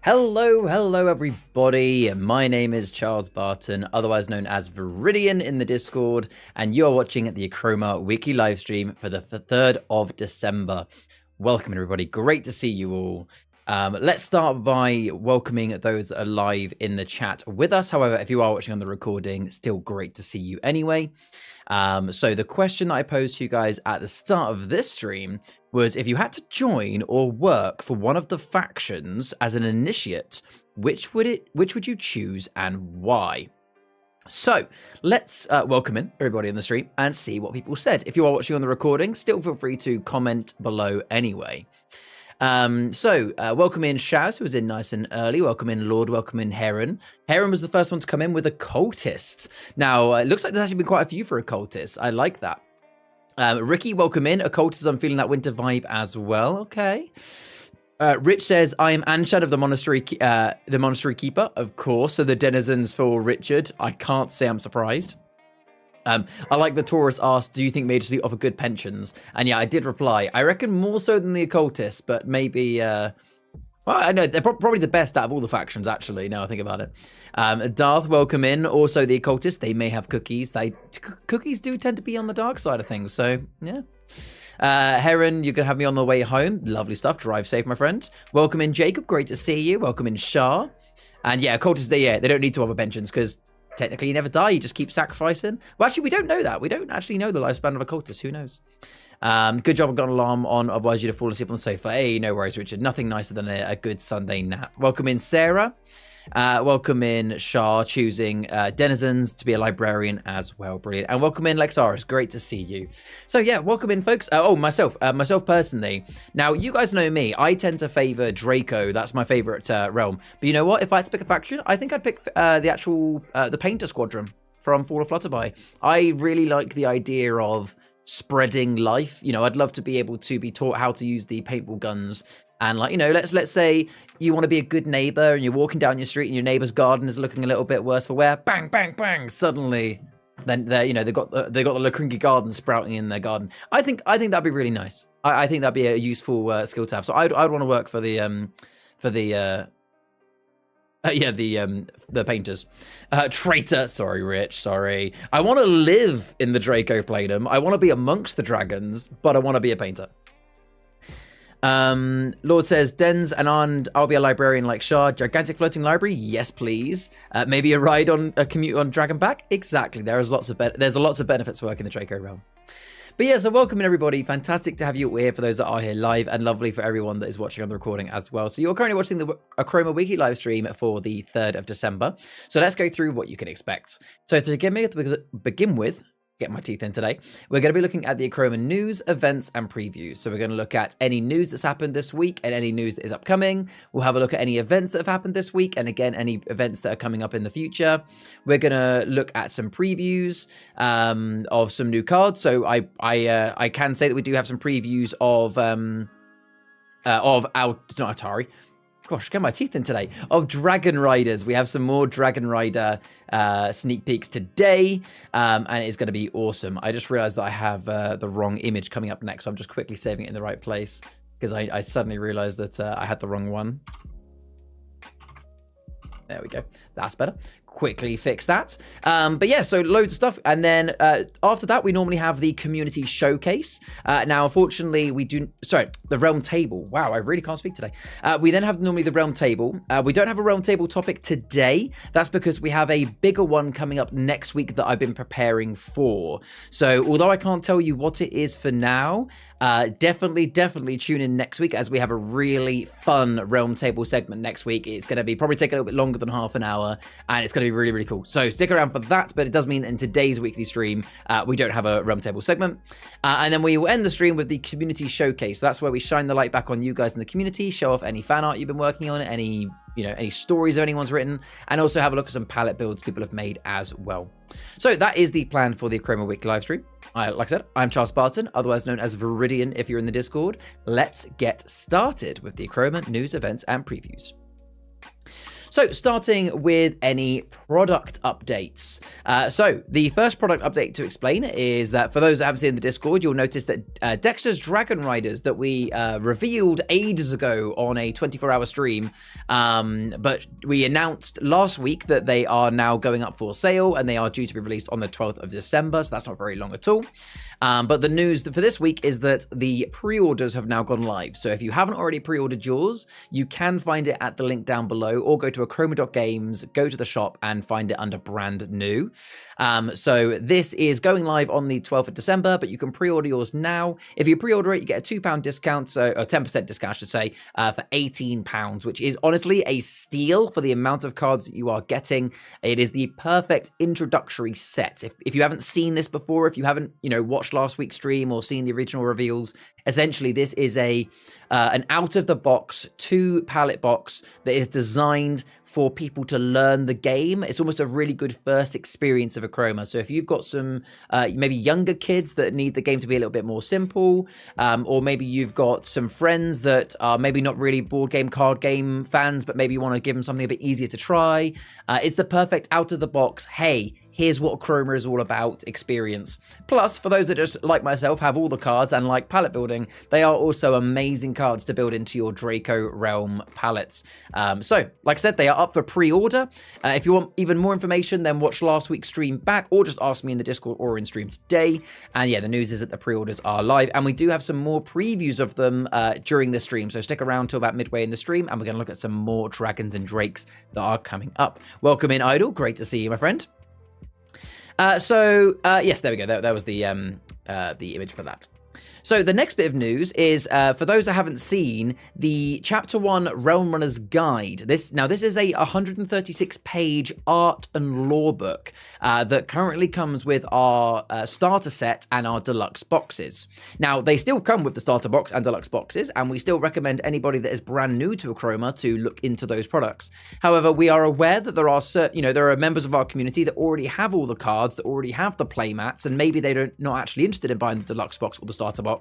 Hello everybody. My name is Charles Barton, otherwise known as Viridian in the Discord, and you are watching the Achroma weekly livestream for the 3rd of December. Welcome everybody, great to see you all. Let's start by welcoming those that are live in the chat with us. However, if you are watching on the recording, still great to see you anyway. So the question that I posed to you guys at the start of this stream was, if you had to join or work for one of the factions as an initiate, which would you choose and why? So let's welcome in everybody in the stream and see what people said. If you are watching on the recording, still feel free to comment below anyway. Welcome in Shaz, who was in nice and early. Welcome in Lord, welcome in Heron. Heron was the first one to come in with occultist. Now, it looks like there's actually been quite a few for occultists. I like that. Ricky, welcome in. Occultist, I'm feeling that winter vibe as well. Okay. Rich says, I am Anshad of the monastery keeper, of course. So the denizens for Richard. I can't say I'm surprised. I like the Taurus asked, do you think mages do offer good pensions? And yeah, I did reply, I reckon more so than the occultists, but maybe, well, I know they're probably the best out of all the factions, actually, now I think about it. Darth, welcome in. Also the occultists, they may have cookies. Cookies do tend to be on the dark side of things, so yeah. Heron, you're going to have me on the way home. Lovely stuff. Drive safe, my friend. Welcome in, Jacob. Great to see you. Welcome in, Shah. And yeah, occultists, they don't need to offer pensions because technically you never die, you just keep sacrificing. Well, actually, we don't know that. We don't actually know the lifespan of occultists. Who knows? Good job, I've got an alarm on, otherwise you'd have fallen asleep on the sofa. Hey, no worries, Richard. Nothing nicer than a good Sunday nap. Welcome in, Sarah. Welcome in, Shah, choosing denizens to be a librarian as well. Brilliant. And welcome in, Lexaris. Great to see you. So yeah, welcome in, folks. Myself personally. Now, you guys know me. I tend to favor Draco. That's my favorite realm. But you know what? If I had to pick a faction, I think I'd pick the Painter Squadron from Fall of Flutterby. I really like the idea of spreading life. You know, I'd love to be able to be taught how to use the paintball guns. And like, you know, let's say you want to be a good neighbor and you're walking down your street and your neighbor's garden is looking a little bit worse for wear. Bang, bang, bang. Suddenly, then they've got the Lacringi garden sprouting in their garden. I think that'd be really nice. I think that'd be a useful skill to have. So I'd want to work for the painters. Traitor. Sorry, Rich. Sorry. I want to live in the Draco Planum. I want to be amongst the dragons, but I want to be a painter. Lord says, Dens and I'll be a librarian like Shah. Gigantic floating library? Yes, please. Maybe a ride on a commute on Dragonback? Exactly. There's lots of benefits to working the Draco realm. But yeah, so welcome in everybody. Fantastic to have you here for those that are here live, and lovely for everyone that is watching on the recording as well. So you're currently watching the Achroma weekly live stream for the 3rd of December. So let's go through what you can expect. So to begin with, get my teeth in today, we're going to be looking at the Achroma news, events, and previews. So we're going to look at any news that's happened this week and any news that is upcoming. We'll have a look at any events that have happened this week, and again, any events that are coming up in the future. We're going to look at some previews of some new cards. So I can say that we do have some previews of Atari. Gosh, get my teeth in today. Of Dragon Riders. We have some more Dragon Rider sneak peeks today, and it's going to be awesome. I just realized that I have the wrong image coming up next, so I'm just quickly saving it in the right place, because I suddenly realized that I had the wrong one. There we go. That's better. Quickly fix that. But yeah, so loads of stuff. And then after that, we normally have the community showcase. Now, unfortunately, the realm table. Wow, I really can't speak today. We then have normally the realm table. We don't have a realm table topic today. That's because we have a bigger one coming up next week that I've been preparing for. So although I can't tell you what it is for now, definitely tune in next week, as we have a really fun realm table segment next week. It's going to probably take a little bit longer than half an hour, and it's going to be really cool. So stick around for that, but it does mean in today's weekly stream we don't have a realm table segment, and then we will end the stream with the community showcase. So that's where we shine the light back on you guys in the community, show off any fan art you've been working on, any stories anyone's written, and also have a look at some palette builds people have made as well. So that is the plan for the Achroma weekly live stream. Like I said, I'm Charles Barton, otherwise known as Viridian if you're in the Discord. Let's get started with the Achroma news, events, and previews. So starting with any product updates. So the first product update to explain is that for those that haven't seen the Discord, you'll notice that Dexter's Dragon Riders that we revealed ages ago on a 24-hour stream, but we announced last week that they are now going up for sale and they are due to be released on the 12th of December, so that's not very long at all. But the news for this week is that the pre-orders have now gone live. So if you haven't already pre-ordered yours, you can find it at the link down below, or go to Achroma Games, go to the shop and find it under brand new. So this is going live on the 12th of December, but you can pre-order yours now. If you pre-order it, you get a £2 discount, so a 10% discount, I should say, for £18, which is honestly a steal for the amount of cards that you are getting. It is the perfect introductory set. If you haven't seen this before, if you haven't, watched last week's stream or seen the original reveals, essentially this is an out-of-the-box 2-palette box that is designed for people to learn the game. It's almost a really good first experience of Achroma. So if you've got some maybe younger kids that need the game to be a little bit more simple, or maybe you've got some friends that are maybe not really board game, card game fans, but maybe you want to give them something a bit easier to try, it's the perfect out-of-the-box, hey, here's what Achroma is all about experience. Plus, for those that just, like myself, have all the cards and like palette building, they are also amazing cards to build into your Draco Realm palettes. So, like I said, they are up for pre-order. If you want even more information, then watch last week's stream back, or just ask me in the Discord or in stream today. And yeah, the news is that the pre-orders are live, and we do have some more previews of them during the stream. So stick around till about midway in the stream, and we're going to look at some more dragons and drakes that are coming up. Welcome in, Idol. Great to see you, my friend. Yes, there we go. That was the image for that. So the next bit of news is, for those that haven't seen, the Chapter 1 Realm Runner's Guide. This is a 136-page art and lore book that currently comes with our starter set and our deluxe boxes. Now, they still come with the starter box and deluxe boxes, and we still recommend anybody that is brand new to Achroma to look into those products. However, we are aware that there are members of our community that already have all the cards, that already have the playmats, and maybe they're not actually interested in buying the deluxe box or the starter box.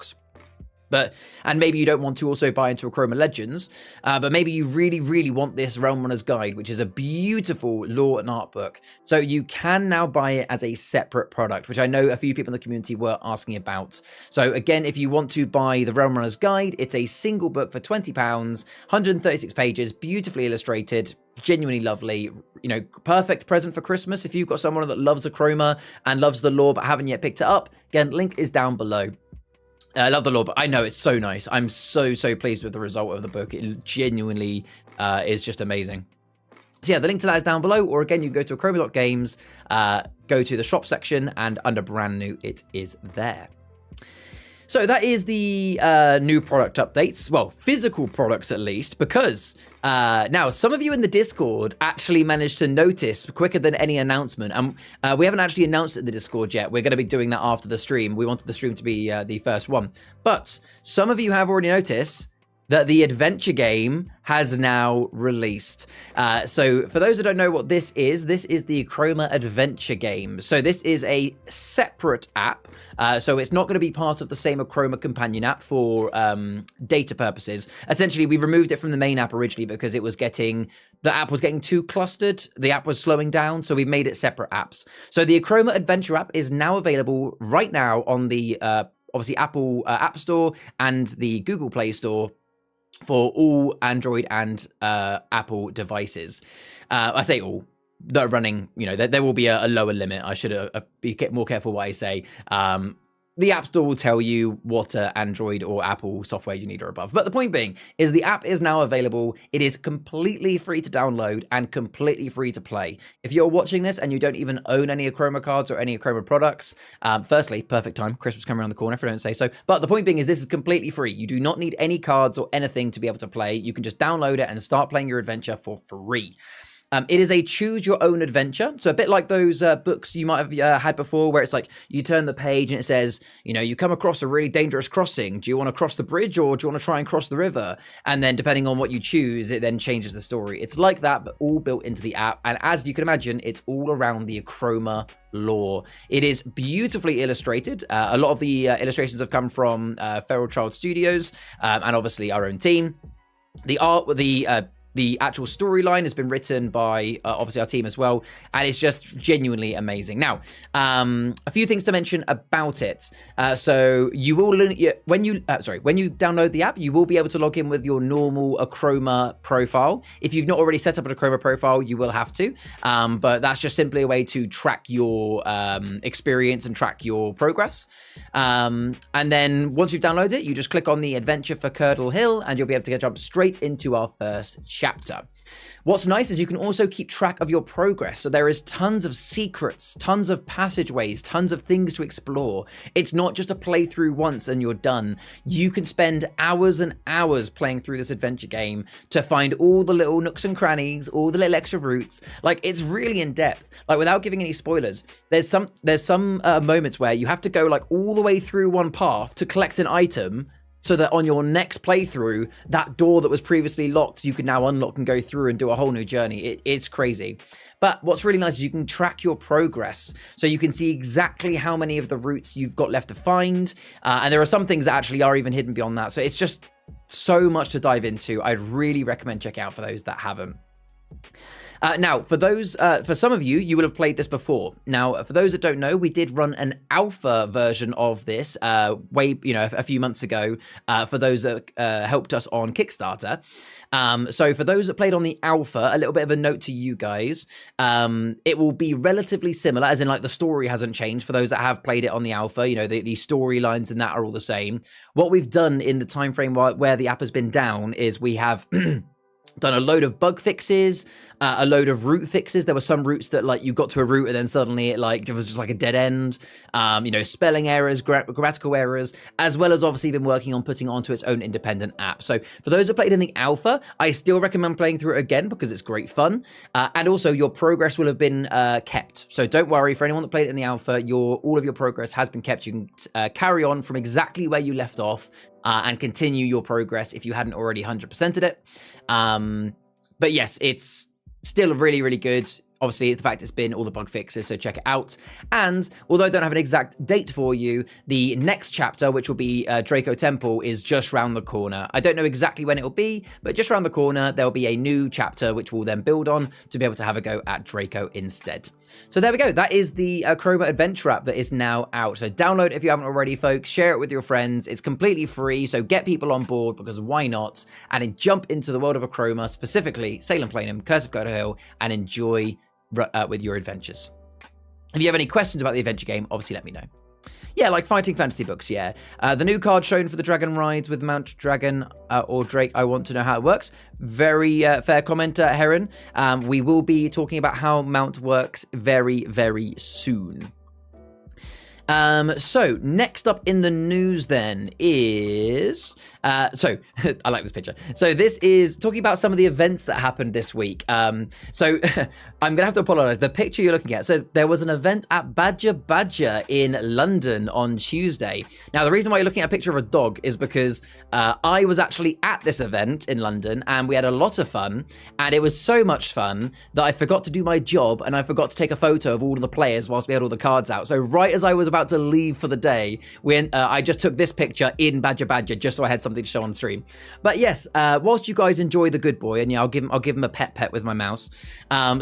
And maybe you don't want to also buy into Achroma Legends, but maybe you really, really want this Realm Runner's Guide, which is a beautiful lore and art book. So you can now buy it as a separate product, which I know a few people in the community were asking about. So again, if you want to buy the Realm Runner's Guide, it's a single book for £20, 136 pages, beautifully illustrated, genuinely lovely, perfect present for Christmas. If you've got someone that loves Achroma and loves the lore but haven't yet picked it up, again, link is down below. I love the lore, but I know it's so nice. I'm so pleased with the result of the book. It genuinely is just amazing. So yeah, the link to that is down below, or again, you go to Achroma Games, go to the shop section, and under brand new, it is there. So that is the new product updates, well, physical products at least, because now some of you in the Discord actually managed to notice quicker than any announcement, and we haven't actually announced it in the Discord yet. We're going to be doing that after the stream. We wanted the stream to be the first one, but some of you have already noticed that the adventure game has now released. So for those who don't know what this is the Achroma adventure game. So this is a separate app. So it's not going to be part of the same Achroma companion app for data purposes. Essentially, we removed it from the main app originally because the app was getting too clustered. The app was slowing down, so we made it separate apps. So the Achroma adventure app is now available right now on the obviously Apple App Store and the Google Play Store for all Android and Apple devices. I say all that are running, there will be a lower limit. I should be more careful what I say. The App Store will tell you what Android or Apple software you need or above. But the point being is the app is now available. It is completely free to download and completely free to play. If you're watching this and you don't even own any Achroma cards or any Achroma products, firstly, perfect time. Christmas coming around the corner, if I don't say so. But the point being is this is completely free. You do not need any cards or anything to be able to play. You can just download it and start playing your adventure for free. It is a choose your own adventure. So a bit like those books you might have had before, where it's like you turn the page and it says, you come across a really dangerous crossing. Do you want to cross the bridge or do you want to try and cross the river? And then depending on what you choose, it then changes the story. It's like that, but all built into the app. And as you can imagine, it's all around the Achroma lore. It is beautifully illustrated. A lot of the illustrations have come from Feral Child Studios and obviously our own team. The art with the The actual storyline has been written by obviously our team as well, and it's just genuinely amazing. Now, a few things to mention about it. So you will when you download the app, you will be able to log in with your normal Achroma profile. If you've not already set up an Achroma profile, you will have to, but that's just simply a way to track your experience and track your progress. And then once you've downloaded it, you just click on the adventure for Curdle Hill, and you'll be able to jump straight into our first chapter. What's nice is you can also keep track of your progress. So there is tons of secrets, tons of passageways, tons of things to explore. It's not just a playthrough once and you're done. You can spend hours and hours playing through this adventure game to find all the little nooks and crannies, all the little extra routes. Like, it's really in depth. Like, without giving any spoilers, there's some moments where you have to go like all the way through one path to collect an item, so that on your next playthrough, that door that was previously locked, you can now unlock and go through and do a whole new journey. It's crazy. But what's really nice is you can track your progress. So you can see exactly how many of the routes you've got left to find. And there are some things that actually are even hidden beyond that. So it's just so much to dive into. I'd really recommend checking out for those that haven't. Now, for some of you, you will have played this before. Now, for those that don't know, we did run an alpha version of this a few months ago. For those that helped us on Kickstarter. So for those that played on the alpha, a little bit of a note to you guys. It will be relatively similar, as in like the story hasn't changed. For those that have played it on the alpha, the storylines and that are all the same. What we've done in the time frame where the app has been down is we have done a load of bug fixes, a load of route fixes. There were some routes that like you got to a route and then suddenly it was just like a dead end. Spelling errors, grammatical errors, as well as obviously been working on putting it onto its own independent app. So for those that played in the alpha, I still recommend playing through it again because it's great fun. And also your progress will have been kept. So don't worry, for anyone that played it in the alpha, all of your progress has been kept. You can carry on from exactly where you left off. And continue your progress if you hadn't already 100%ed it. But yes, it's still really, really good. Obviously, the fact it's been all the bug fixes, so check it out. And although I don't have an exact date for you, the next chapter, which will be Draco Temple, is just round the corner. I don't know exactly when it will be, but just around the corner, there'll be a new chapter, which we'll then build on to be able to have a go at Draco instead. So there we go. That is the Achroma Adventure app that is now out. So download it if you haven't already, folks. Share it with your friends. It's completely free, so get people on board because why not? And then jump into the world of Achroma, specifically Salem Planum, Curse of Curdle Hill, and enjoy with your adventures. If you have any questions about the adventure game, obviously let me know. Yeah, like fighting fantasy books, yeah. The new card shown for the dragon rides with Mount Dragon or Drake, I want to know how it works. Very fair comment, Heron. We will be talking about how Mount works very, very soon. So next up in the news then is, I like this picture. So this is talking about some of the events that happened this week. So I'm gonna have to apologize. The picture you're looking at, so there was an event at Badger in London on Tuesday. Now, the reason why you're looking at a picture of a dog is because I was actually at this event in London and we had a lot of fun, and it was so much fun that I forgot to do my job and I forgot to take a photo of all of the players whilst we had all the cards out. So right as I was about to leave for the day, I just took this picture in Badger just so I had something to show on stream. But yes, whilst you guys enjoy the good boy, and yeah, I'll give him a pet with my mouse.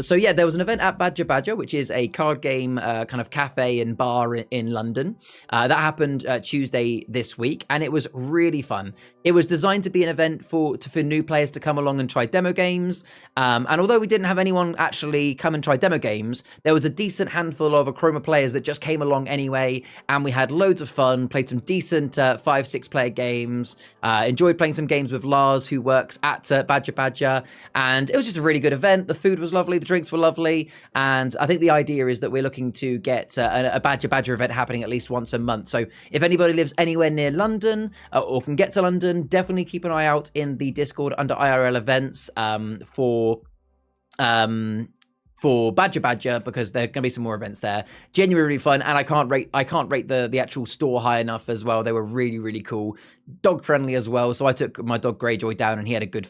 So yeah, there was an event at Badger, which is a card game kind of cafe and bar in London. That happened Tuesday this week, and it was really fun. It was designed to be an event for new players to come along and try demo games. And although we didn't have anyone actually come and try demo games, there was a decent handful of Achroma players that just came along anyway, and we had loads of fun, played some decent 5-6 player games, enjoyed playing some games with Lars, who works at Badger, and it was just a really good event. The food was lovely, the drinks were lovely, and I think the idea is that we're looking to get a Badger event happening at least once a month. So if anybody lives anywhere near London or can get to London, definitely keep an eye out in the Discord under IRL events for Badger because there are going to be some more events there. Genuinely really fun, and I can't rate the actual store high enough as well. They were really, really cool, dog friendly as well. So I took my dog Greyjoy down, and he had a good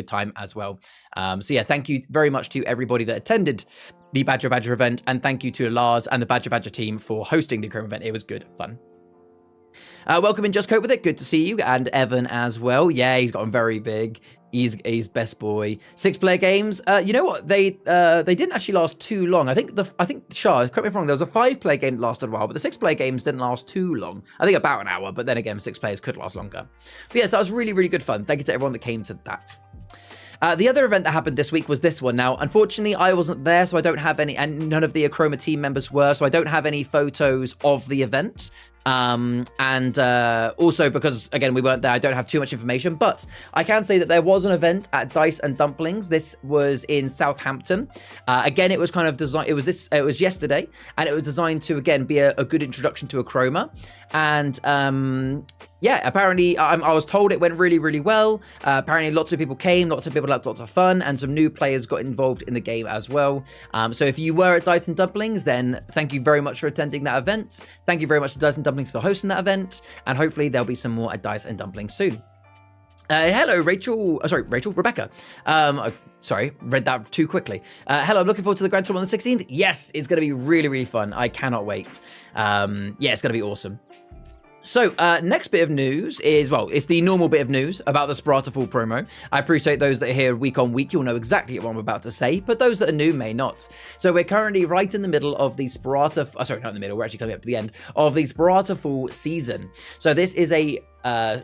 time as well. So yeah, thank you very much to everybody that attended the Badger event, and thank you to Lars and the Badger team for hosting the Achroma event. It was good fun. Welcome in, Just Cope With It. Good to see you. And Evan as well. Yeah, he's gotten very big. He's best boy. 6-player games. You know what? They didn't actually last too long. I think Shah, correct me if I'm wrong, there was a 5-player game that lasted a while, but the 6-player games didn't last too long. I think about an hour, but then again, 6 players could last longer. But yeah, so that was really, really good fun. Thank you to everyone that came to that. The other event that happened this week was this one. Now, unfortunately, I wasn't there, so I don't have any, and none of the Achroma team members were, so I don't have any photos of the event. Also because, again, we weren't there, I don't have too much information, but I can say that there was an event at Dice and Dumplings. This was in Southampton. Again, it was kind of designed, it was yesterday, and it was designed to, again, be a good introduction to Achroma. And, yeah, apparently, I was told it went really, really well. Apparently, lots of people came, lots of people had lots of fun, and some new players got involved in the game as well. So if you were at Dice and Dumplings, then thank you very much for attending that event. Thank you very much to Dice and Dumplings for hosting that event, and hopefully there'll be some more at Dice and Dumplings soon. Hello, Rebecca. Sorry, read that too quickly. Hello, I'm looking forward to the Grand Tournament on the 16th. Yes, it's going to be really, really fun. I cannot wait. Yeah, it's going to be awesome. So, next bit of news is, well, it's the normal bit of news about the Spata Fall promo. I appreciate those that are here week on week. You'll know exactly what I'm about to say, but those that are new may not. So we're currently right in the middle of the Spata, sorry, not in the middle, we're actually coming up to the end of the Spata Fall season. So this is a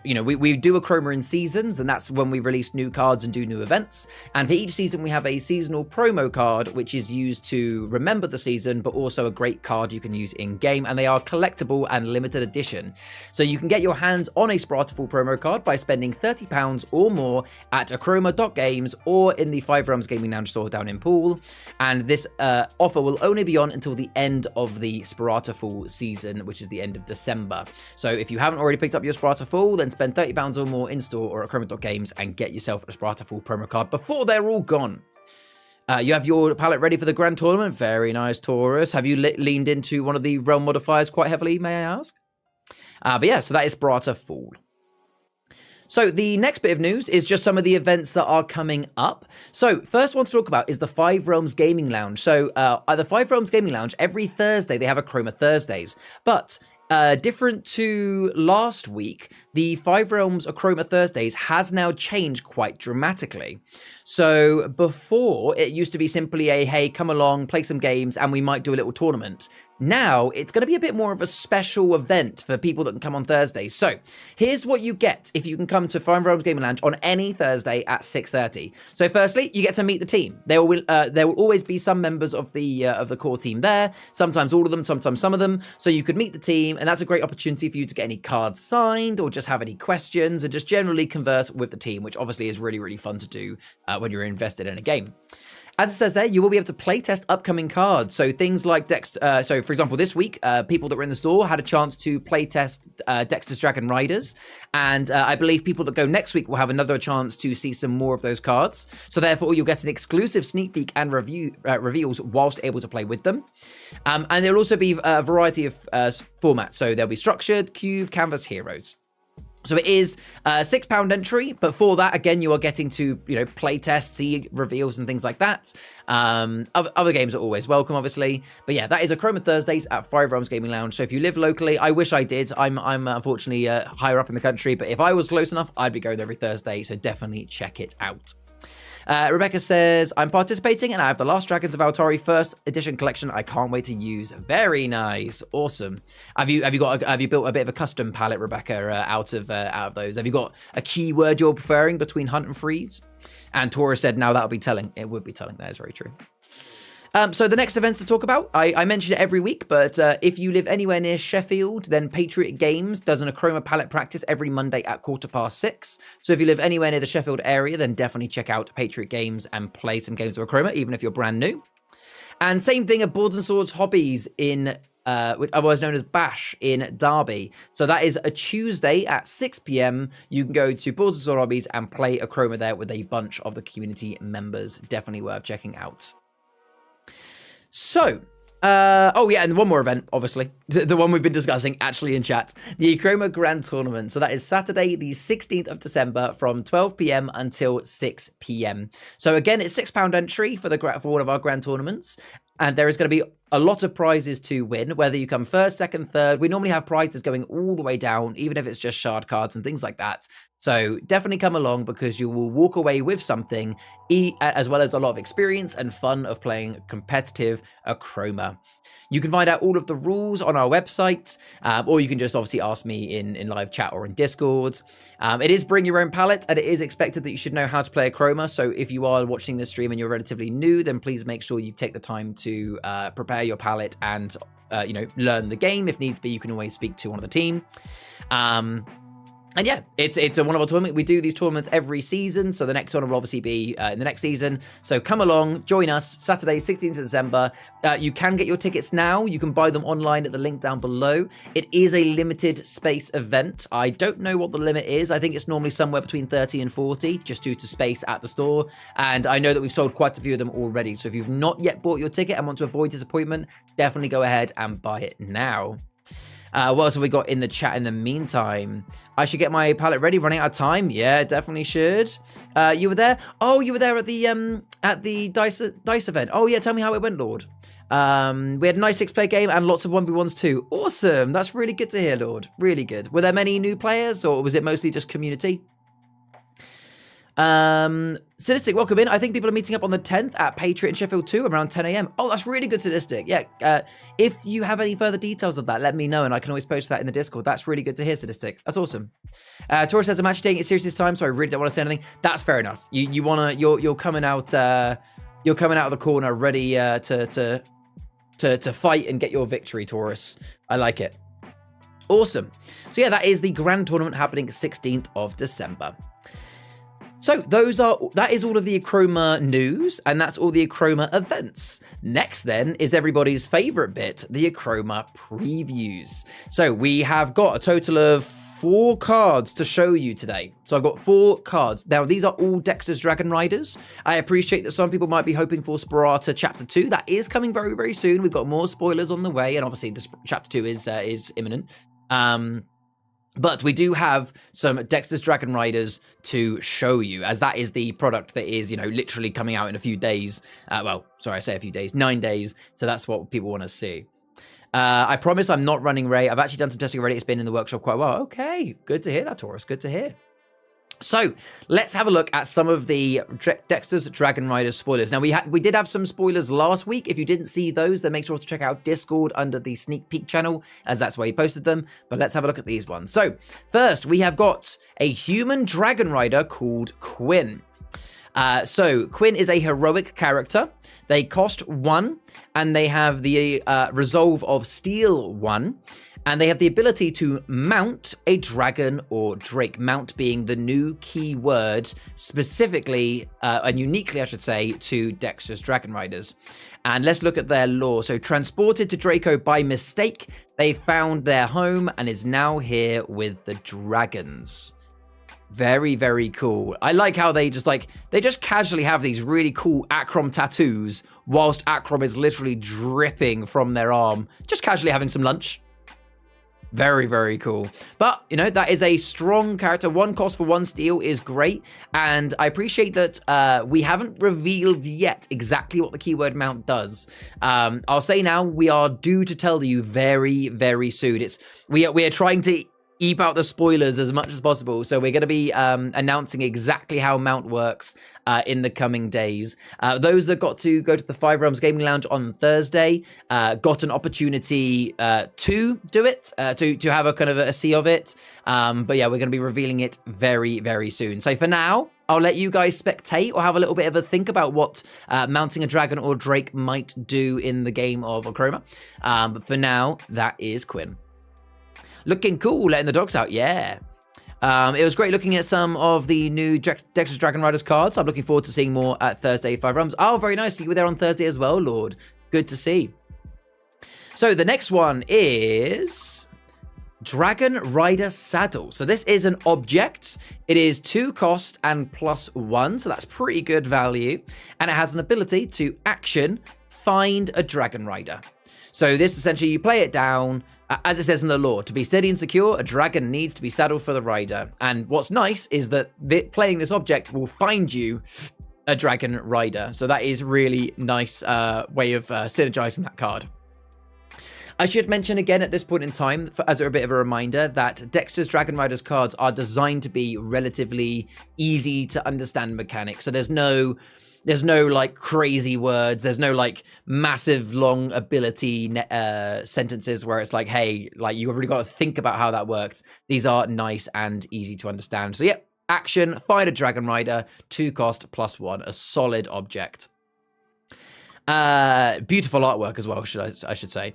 you know, we do Achroma in seasons, and that's when we release new cards and do new events. And for each season, we have a seasonal promo card, which is used to remember the season, but also a great card you can use in-game, and they are collectible and limited edition. So you can get your hands on a Spata Fall promo card by spending £30 or more at Achroma.games or in the Five Realms Gaming Lounge store down in Poole. And this offer will only be on until the end of the Spata Fall season, which is the end of December. So if you haven't already picked up your Spata Fall, then spend £30 or more in store or at Achroma.games and get yourself a Spata Fall promo card before they're all gone. You have your palette ready for the Grand Tournament. Very nice, Taurus. Have you leaned into one of the realm modifiers quite heavily, may I ask? But yeah, so that is Spata Fall. So the next bit of news is just some of the events that are coming up. So first one to talk about is the Five Realms Gaming Lounge. So at the Five Realms Gaming Lounge, every Thursday they have Achroma Thursdays. But different to last week, the Five Realms Achroma Thursdays has now changed quite dramatically. So before, it used to be simply a, hey, come along, play some games, and we might do a little tournament. Now, it's going to be a bit more of a special event for people that can come on Thursdays. So here's what you get if you can come to Five Realms Gaming Lounge on any Thursday at 6:30. So firstly, you get to meet the team. There will always be some members of the core team there, sometimes all of them, sometimes some of them. So you could meet the team, and that's a great opportunity for you to get any cards signed or just have any questions and just generally converse with the team, which obviously is really, really fun to do when you're invested in a game. As it says there, you will be able to playtest upcoming cards. So things like so for example, this week, people that were in the store had a chance to playtest Dexter's Dragon Riders. And I believe people that go next week will have another chance to see some more of those cards. So therefore, you'll get an exclusive sneak peek and reveals whilst able to play with them. And there'll also be a variety of formats. So there'll be structured, cube, canvas, heroes. So it is £6 entry, but for that, again, you are getting to, you know, play test, see reveals and things like that. Other games are always welcome, obviously. But yeah, that is Achroma Thursdays at Five Realms Gaming Lounge. So if you live locally, I wish I did. I'm unfortunately higher up in the country, but if I was close enough, I'd be going every Thursday. So definitely check it out. Rebecca says, I'm participating and I have the Last Dragons of Altari first edition collection. I can't wait to use. Very nice. Awesome. Have you built a bit of a custom palette, Rebecca, out of those? Have you got a keyword you're preferring between hunt and freeze? And Taurus said, now that'll be telling. It would be telling. That is very true. So the next events to talk about, I mention it every week, but if you live anywhere near Sheffield, then Patriot Games does an Achroma palette practice every Monday at 6:15. So if you live anywhere near the Sheffield area, then definitely check out Patriot Games and play some games of Achroma, even if you're brand new. And same thing at Boards and Swords Hobbies in otherwise known as Bash in Derby. So that is a Tuesday at 6 p.m. You can go to Boards and Swords Hobbies and play Achroma there with a bunch of the community members. Definitely worth checking out. So, oh yeah, and one more event, obviously, the one we've been discussing actually in chat, the Achroma Grand Tournament. So that is Saturday, the 16th of December from 12 p.m. until 6 p.m. So again, it's £6 entry for one of our Grand Tournaments. And there is going to be a lot of prizes to win, whether you come first, second, third. We normally have prizes going all the way down, even if it's just shard cards and things like that. So definitely come along, because you will walk away with something, as well as a lot of experience and fun of playing competitive Achroma. You can find out all of the rules on our website, or you can just obviously ask me in live chat or in Discord. It is bring your own palette, and it is expected that you should know how to play Achroma. So if you are watching this stream and you're relatively new, then please make sure you take the time to prepare your palette and learn the game. If needs be, you can always speak to one of the team. And yeah, it's a wonderful tournament. We do these tournaments every season, so the next one will obviously be in the next season. So come along, join us, Saturday, 16th of December. You can get your tickets now. You can buy them online at the link down below. It is a limited space event. I don't know what the limit is. I think it's normally somewhere between 30 and 40, just due to space at the store. And I know that we've sold quite a few of them already. So if you've not yet bought your ticket and want to avoid disappointment, definitely go ahead and buy it now. What else have we got in the chat in the meantime? I should get my palette ready, running out of time. Yeah, definitely should. You were there? Oh, you were there at the dice event. Oh yeah, tell me how it went, Lord. We had a nice 6-player game and lots of 1v1s too. Awesome. That's really good to hear, Lord. Really good. Were there many new players, or was it mostly just community? Sadistic, welcome in. I think people are meeting up on the 10th at Patriot in Sheffield 2 around 10 a.m. Oh, that's really good, Sadistic. Yeah, if you have any further details of that, let me know, and I can always post that in the Discord. That's really good to hear, Sadistic. That's awesome. Taurus says, I'm actually taking it serious this time, so I really don't want to say anything. That's fair enough. You're coming out of the corner ready to fight and get your victory, Taurus. I like it. Awesome. So yeah, that is the Grand Tournament happening 16th of December. So that is all of the Achroma news, and that's all the Achroma events. Next then is everybody's favorite bit, the Achroma previews. So we have got a total of 4 cards to show you today. So I've got 4 cards. Now, these are all Dexter's Dragon Riders. I appreciate that some people might be hoping for Spata Chapter 2. That is coming very, very soon. We've got more spoilers on the way, and obviously Chapter 2 is imminent. But we do have some Dexter's Dragon Riders to show you, as that is the product that is, literally coming out in a few days. Well, sorry, I say a few days, 9 days. So that's what people want to see. I promise I'm not running Ray. I've actually done some testing already. It's been in the workshop quite a while. Okay, good to hear that, Taurus. Good to hear. So let's have a look at some of the Dexter's Dragon Riders spoilers. Now, we did have some spoilers last week. If you didn't see those, then make sure to check out Discord under the Sneak Peek channel, as that's where he posted them. But let's have a look at these ones. So first, we have got a human dragon rider called Quinn. So Quinn is a heroic character. They cost 1, and they have the resolve of Steel 1. And they have the ability to mount a dragon or drake, mount being the new key word, specifically and uniquely, I should say, to Dexter's Dragon Riders. And let's look at their lore. So transported to Draco by mistake, they found their home and is now here with the dragons. Very, very cool. I like how they just casually have these really cool Achroma tattoos whilst Achroma is literally dripping from their arm, just casually having some lunch. Very, very cool. But, that is a strong character. 1 cost for 1 steel is great. And I appreciate that we haven't revealed yet exactly what the keyword mount does. I'll say now, we are due to tell you very, very soon. We are trying to eep out the spoilers as much as possible. So we're going to be announcing exactly how mount works in the coming days. Those that got to go to the 5 Realms Gaming Lounge on Thursday got an opportunity to do it, to have a kind of a see of it. But yeah, we're going to be revealing it very, very soon. So for now, I'll let you guys spectate or have a little bit of a think about what mounting a dragon or drake might do in the game of Achroma. But for now, that is Quinn. Looking cool, letting the dogs out, yeah. It was great looking at some of the new Dexter's Dragon Riders cards. I'm looking forward to seeing more at Thursday 5 Realms. Oh, very nice. You were there on Thursday as well, Lord. Good to see. So the next one is Dragon Rider Saddle. So this is an object. It is 2 cost and +1, so that's pretty good value. And it has an ability to action, find a Dragon Rider. So this essentially, you play it down. As it says in the lore, to be steady and secure, a dragon needs to be saddled for the rider. And what's nice is that playing this object will find you a dragon rider. So that is really nice way of synergizing that card. I should mention again at this point in time, as a bit of a reminder, that Dexter's Dragon Riders cards are designed to be relatively easy to understand mechanics. So there's no like crazy words. There's no like massive long ability sentences where it's like, hey, like you've really got to think about how that works. These are nice and easy to understand. So yeah, action, find a Dragon Rider, 2 cost +1, a solid object. Beautiful artwork as well, I should say.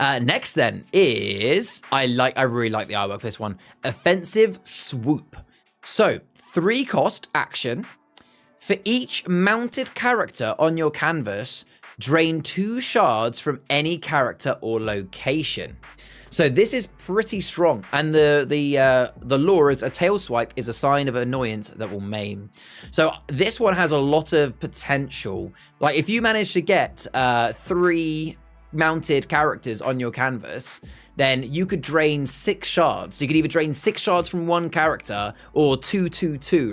Next then is, I really like the artwork for this one, Offensive Swoop. So 3 cost action. For each mounted character on your canvas, drain 2 shards from any character or location. So this is pretty strong, and the lore is a tail swipe is a sign of annoyance that will maim. So this one has a lot of potential. Like if you manage to get 3 mounted characters on your canvas, then you could drain 6 shards. So you could either drain 6 shards from one character or 2.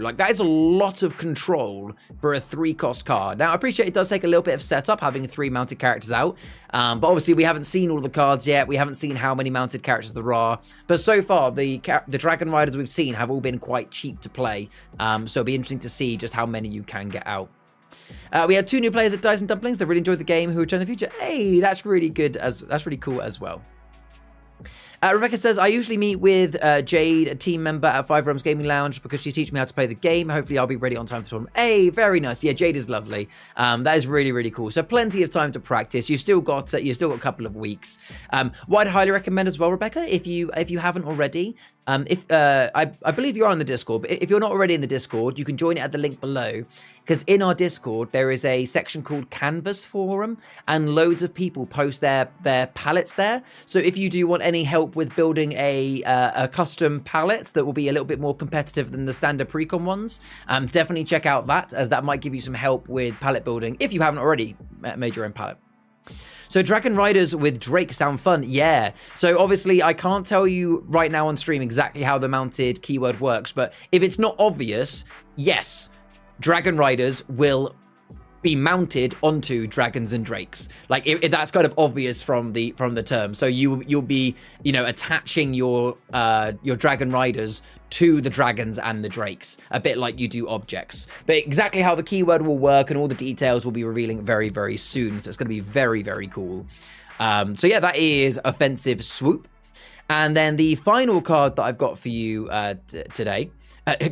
Like that is a lot of control for a 3 cost card. Now I appreciate it does take a little bit of setup having 3 mounted characters out, but obviously we haven't seen all the cards yet. We haven't seen how many mounted characters there are, but so far the Dragon Riders we've seen have all been quite cheap to play. So it'll be interesting to see just how many you can get out. We had 2 new players at Dice and Dumplings that really enjoyed the game who return in the future. Hey, that's really good. That's really cool as well. Rebecca says, I usually meet with Jade, a team member at 5 Realms Gaming Lounge, because she teaches me how to play the game. Hopefully I'll be ready on time for the tournament. Hey, very nice. Yeah, Jade is lovely. That is really, really cool. So plenty of time to practice. You've still got a couple of weeks. What I'd highly recommend as well, Rebecca, if you haven't already, I believe you are on the Discord, but if you're not already in the Discord, you can join it at the link below, because in our Discord there is a section called Canvas Forum, and loads of people post their palettes there. So if you do want any help with building a custom palette that will be a little bit more competitive than the standard precon ones, definitely check out that, as that might give you some help with palette building if you haven't already made your own palette. So Dragon Riders with Drake sound fun. Yeah. So obviously I can't tell you right now on stream exactly how the mounted keyword works, but if it's not obvious, yes, Dragon Riders will be mounted onto dragons and drakes. Like if that's kind of obvious from the term. So you'll be, attaching your Dragon Riders to the dragons and the drakes, a bit like you do objects. But exactly how the keyword will work and all the details will be revealing very, very soon. So it's going to be very, very cool. So yeah, that is Offensive Swoop. And then the final card that I've got for you today,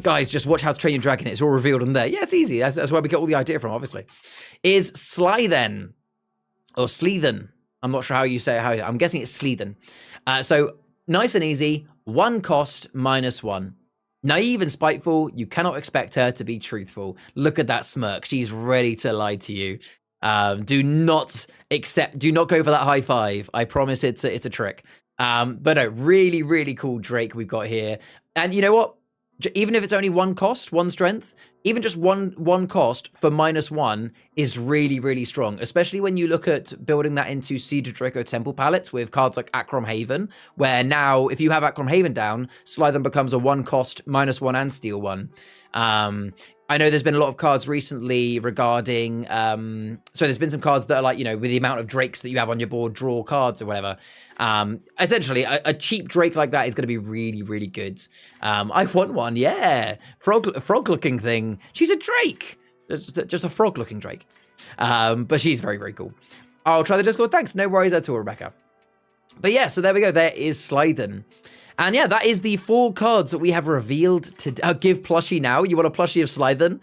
guys, just watch How to Train Your Dragon. It's all revealed in there. Yeah, it's easy. That's where we get all the idea from, obviously. Is Slithen, or Sleethen. I'm not sure how you say it. I'm guessing it's Sleethen. So nice and easy. 1 cost, -1. Naive and spiteful. You cannot expect her to be truthful. Look at that smirk. She's ready to lie to you. Do not go for that high five. I promise it's a trick. But no, really, really cool Drake we've got here. And you know what? Even if it's only 1 cost, 1 strength, even just one cost for -1 is really, really strong, especially when you look at building that into Siege of Draco Temple palettes with cards like Achroma Haven, where now if you have Achroma Haven down, Slithen becomes a 1 cost, -1 and steal 1. I know there's been a lot of cards recently regarding, so there's been some cards that are like, with the amount of drakes that you have on your board, draw cards or whatever. Essentially, a cheap drake like that is going to be really, really good. I want one, yeah. Frog-looking thing. She's a drake. Just a frog-looking drake. But she's very, very cool. I'll try the Discord. Thanks. No worries at all, Rebecca. But yeah, so there we go. There is Slithen. And yeah, that is the 4 cards that we have revealed to give plushie now. You want a plushie of Slithen?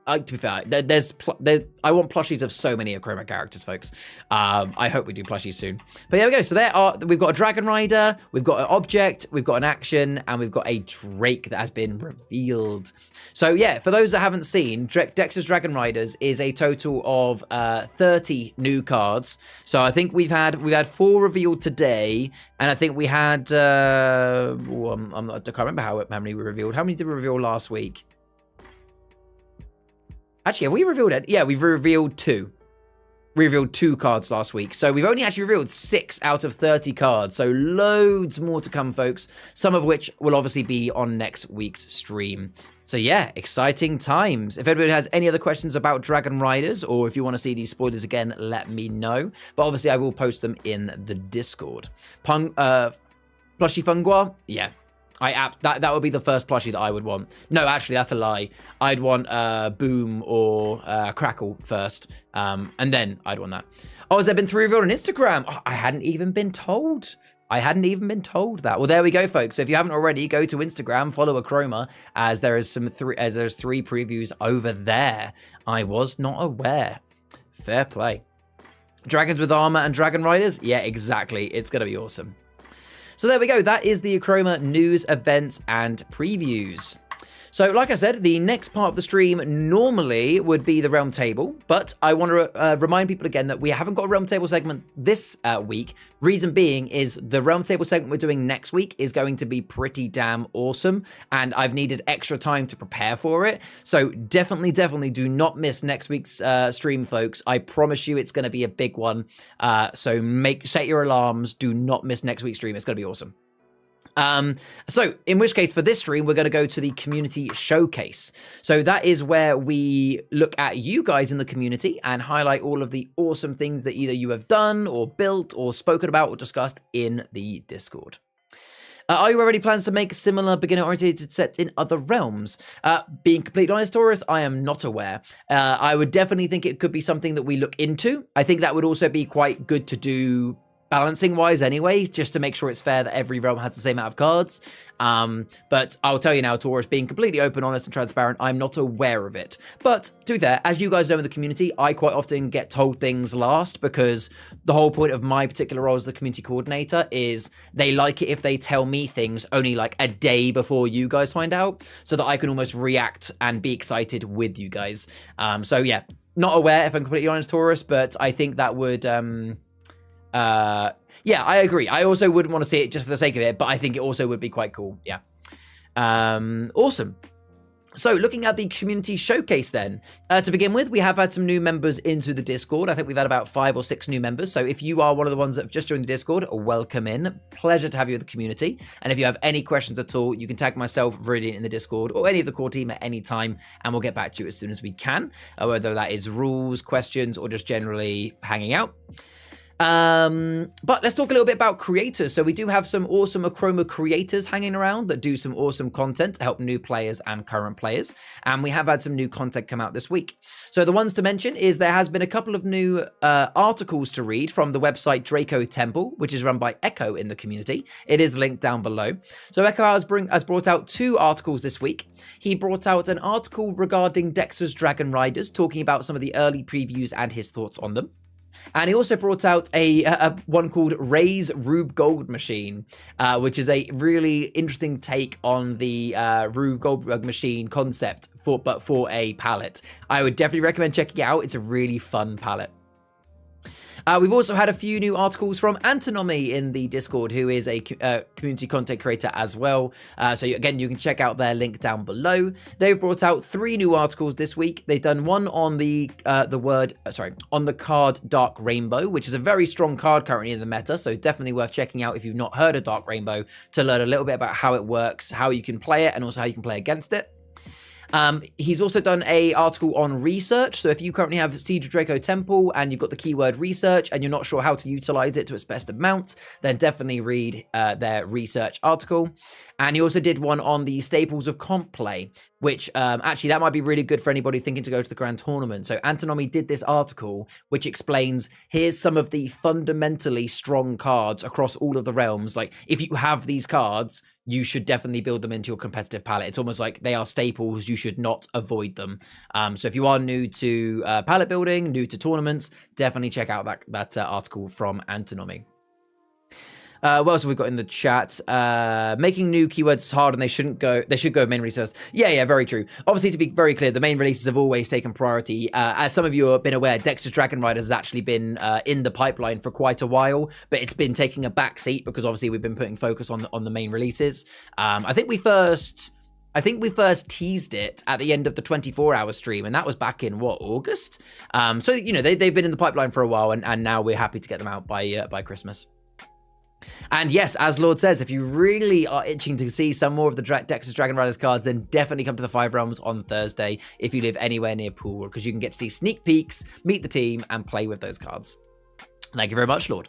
To be fair, I want plushies of so many Achroma characters, folks. I hope we do plushies soon. But there we go. So we've got a Dragon Rider, we've got an object, we've got an action, and we've got a Drake that has been revealed. So yeah, for those that haven't seen, Dexter's Dragon Riders is a total of 30 new cards. So I think we've had 4 revealed today, and I think we had I can't remember how many we revealed. How many did we reveal last week? Actually, have we revealed it? Yeah, we've revealed 2. revealed 2 cards last week. So we've only actually revealed 6 out of 30 cards. So loads more to come, folks. Some of which will obviously be on next week's stream. So yeah, exciting times. If anybody has any other questions about Dragon Riders, or if you want to see these spoilers again, let me know. But obviously I will post them in the Discord. Plushie Fungua? Yeah. That would be the first plushie that I would want. No, actually, that's a lie. I'd want Boom or Crackle first, and then I'd want that. Oh, has there been 3 revealed on Instagram? Oh, I hadn't even been told. That. Well, there we go, folks. So if you haven't already, go to Instagram, follow Achroma, as there's 3 previews over there. I was not aware. Fair play. Dragons with armor and Dragon Riders? Yeah, exactly. It's gonna be awesome. So there we go. That is the Achroma news, events, and previews. So like I said, the next part of the stream normally would be the Realm Table, but I want to remind people again that we haven't got a Realm Table segment this week. Reason being is the Realm Table segment we're doing next week is going to be pretty damn awesome, and I've needed extra time to prepare for it. So definitely do not miss next week's stream, folks. I promise you it's going to be a big one. So set your alarms. Do not miss next week's stream. It's going to be awesome. So in which case for this stream, we're going to go to the community showcase. So that is where we look at you guys in the community and highlight all of the awesome things that either you have done or built or spoken about or discussed in the Discord. Are you already plans to make similar beginner-oriented sets in other realms? Being completely honest, Taurus, I am not aware. I would definitely think it could be something that we look into. I think that would also be quite good to do balancing wise anyway, just to make sure it's fair that every realm has the same amount of cards. But I'll tell you now, Taurus, being completely open, honest, and transparent, I'm not aware of it. But to be fair, as you guys know in the community, I quite often get told things last because the whole point of my particular role as the community coordinator is they like it if they tell me things only like a day before you guys find out, so that I can almost react and be excited with you guys. So yeah, not aware if I'm completely honest, Taurus, but I think that would... yeah, I agree. I also wouldn't want to see it just for the sake of it, but I think it also would be quite cool. Yeah. Awesome. So looking at the community showcase then, to begin with, we have had some new members into the Discord. I think we've had about 5 or 6 new members. So if you are one of the ones that have just joined the Discord, welcome in. Pleasure to have you in the community. And if you have any questions at all, you can tag myself, Viridian, in the Discord or any of the core team at any time, and we'll get back to you as soon as we can, whether that is rules, questions, or just generally hanging out. But let's talk a little bit about creators. So we do have some awesome Achroma creators hanging around that do some awesome content to help new players and current players. And we have had some new content come out this week. So the ones to mention is there has been a couple of new articles to read from the website Draco Temple, which is run by Echo in the community. It is linked down below. So Echo has brought out 2 articles this week. He brought out an article regarding Dexter's Dragon Riders, talking about some of the early previews and his thoughts on them. And he also brought out a one called Ray's Rube Gold Machine, which is a really interesting take on the Rube Goldberg machine concept, but for a palette. I would definitely recommend checking it out. It's a really fun palette. We've also had a few new articles from Antonomy in the Discord, who is a community content creator as well. So again, you can check out their link down below. They've brought out 3 new articles this week. They've done one on the on the card Dark Rainbow, which is a very strong card currently in the meta. So definitely worth checking out if you've not heard of Dark Rainbow, to learn a little bit about how it works, how you can play it, and also how you can play against it. He's also done a article on research. So if you currently have Siege of Draco Temple and you've got the keyword research and you're not sure how to utilize it to its best amount, then definitely read their research article. And he also did one on the staples of comp play, which actually that might be really good for anybody thinking to go to the Grand Tournament. So Antonomy did this article which explains, here's some of the fundamentally strong cards across all of the realms. Like if you have these cards, you should definitely build them into your competitive palette. It's almost like they are staples. You should not avoid them. So if you are new to palette building, new to tournaments, definitely check out that article from Antonomy. What else have we got in the chat? Making new keywords is hard and they should go with main releases. Yeah, very true. Obviously, to be very clear, the main releases have always taken priority. As some of you have been aware, Dexter's Dragon Riders has actually been in the pipeline for quite a while, but it's been taking a back seat because obviously we've been putting focus on the main releases. I think we first I think we first teased it at the end of the 24-hour stream, and that was back in, what, August? So, you know, they've been in the pipeline for a while, and now we're happy to get them out by Christmas. And yes, as Lord says, if you really are itching to see some more of the Dexter's Dragon Riders cards, then definitely come to the Five Realms on Thursday if you live anywhere near Poole, because you can get to see sneak peeks, meet the team, and play with those cards. Thank you very much, Lord.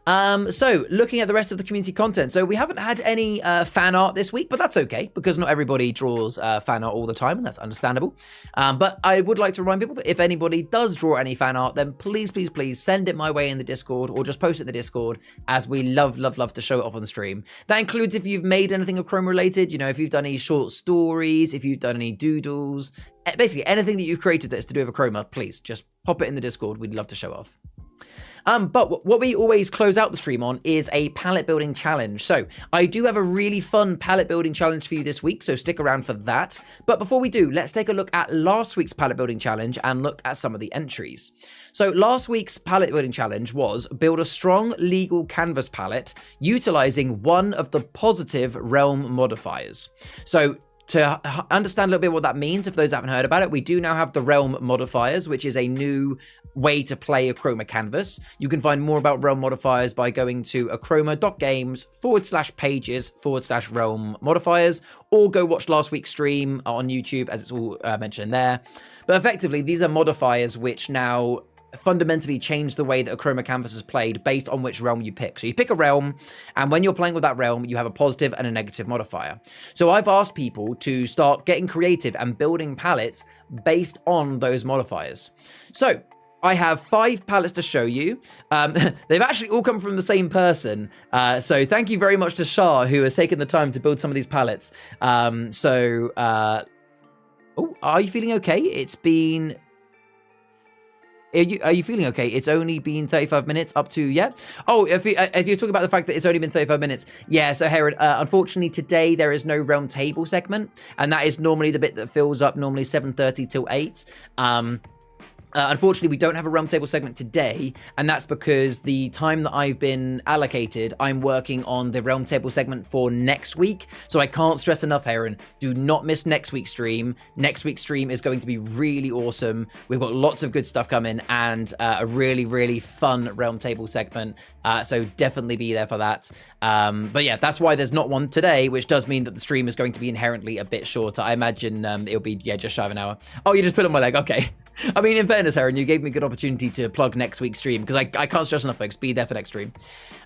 So looking at the rest of the community content, so we haven't had any fan art this week, but that's okay because not everybody draws fan art all the time, and that's understandable. But I would like to remind people that if anybody does draw any fan art, then please send it my way in the Discord, or just post it in the Discord, as we love to show it off on the stream. That includes if you've made anything Achroma related, you know, if you've done any short stories, if you've done any doodles, basically anything that you've created that's to do with Achroma, please just pop it in the Discord. We'd love to show off. But what we always close out the stream on is a palette building challenge. So I do have a really fun palette building challenge for you this week, so stick around for that. But before we do, let's take a look at last week's palette building challenge and look at some of the entries. So last week's palette building challenge was build a strong legal canvas palette utilizing one of the positive realm modifiers. So to understand a little bit what that means, if those haven't heard about it, we do now have the realm modifiers, which is a new way to play Achroma Canvas. You can find more about realm modifiers by going to achroma.games/pages/realm modifiers, or go watch last week's stream on YouTube, as it's all mentioned there. But effectively, these are modifiers which now fundamentally change the way that Achroma Canvas is played based on which realm you pick. So you pick a realm, and when you're playing with that realm, you have a positive and a negative modifier. So I've asked people to start getting creative and building palettes based on those modifiers. So I have 5 palettes to show you. They've actually all come from the same person. So thank you very much to Shah, who has taken the time to build some of these palettes. Oh, are you feeling okay? It's been... Are you feeling okay? It's only been 35 minutes up to, yeah? Oh, if you're talking about the fact that it's only been 35 minutes. Yeah, so Herod, unfortunately today there is no realm table segment, and that is normally the bit that fills up normally 7:30 till 8. Unfortunately, we don't have a realm table segment today, and that's because the time that I've been allocated, I'm working on the realm table segment for next week. So I can't stress enough, Heron, do not miss next week's stream. Next week's stream is going to be really awesome. We've got lots of good stuff coming, and a really fun realm table segment. So definitely be there for that. But yeah, that's why there's not one today, which does mean that the stream is going to be inherently a bit shorter. I imagine it'll be, yeah, just shy of an hour. Oh, you just put on my leg. Okay. I mean, in fairness, Heron, you gave me a good opportunity to plug next week's stream, because I can't stress enough, folks. Be there for next stream.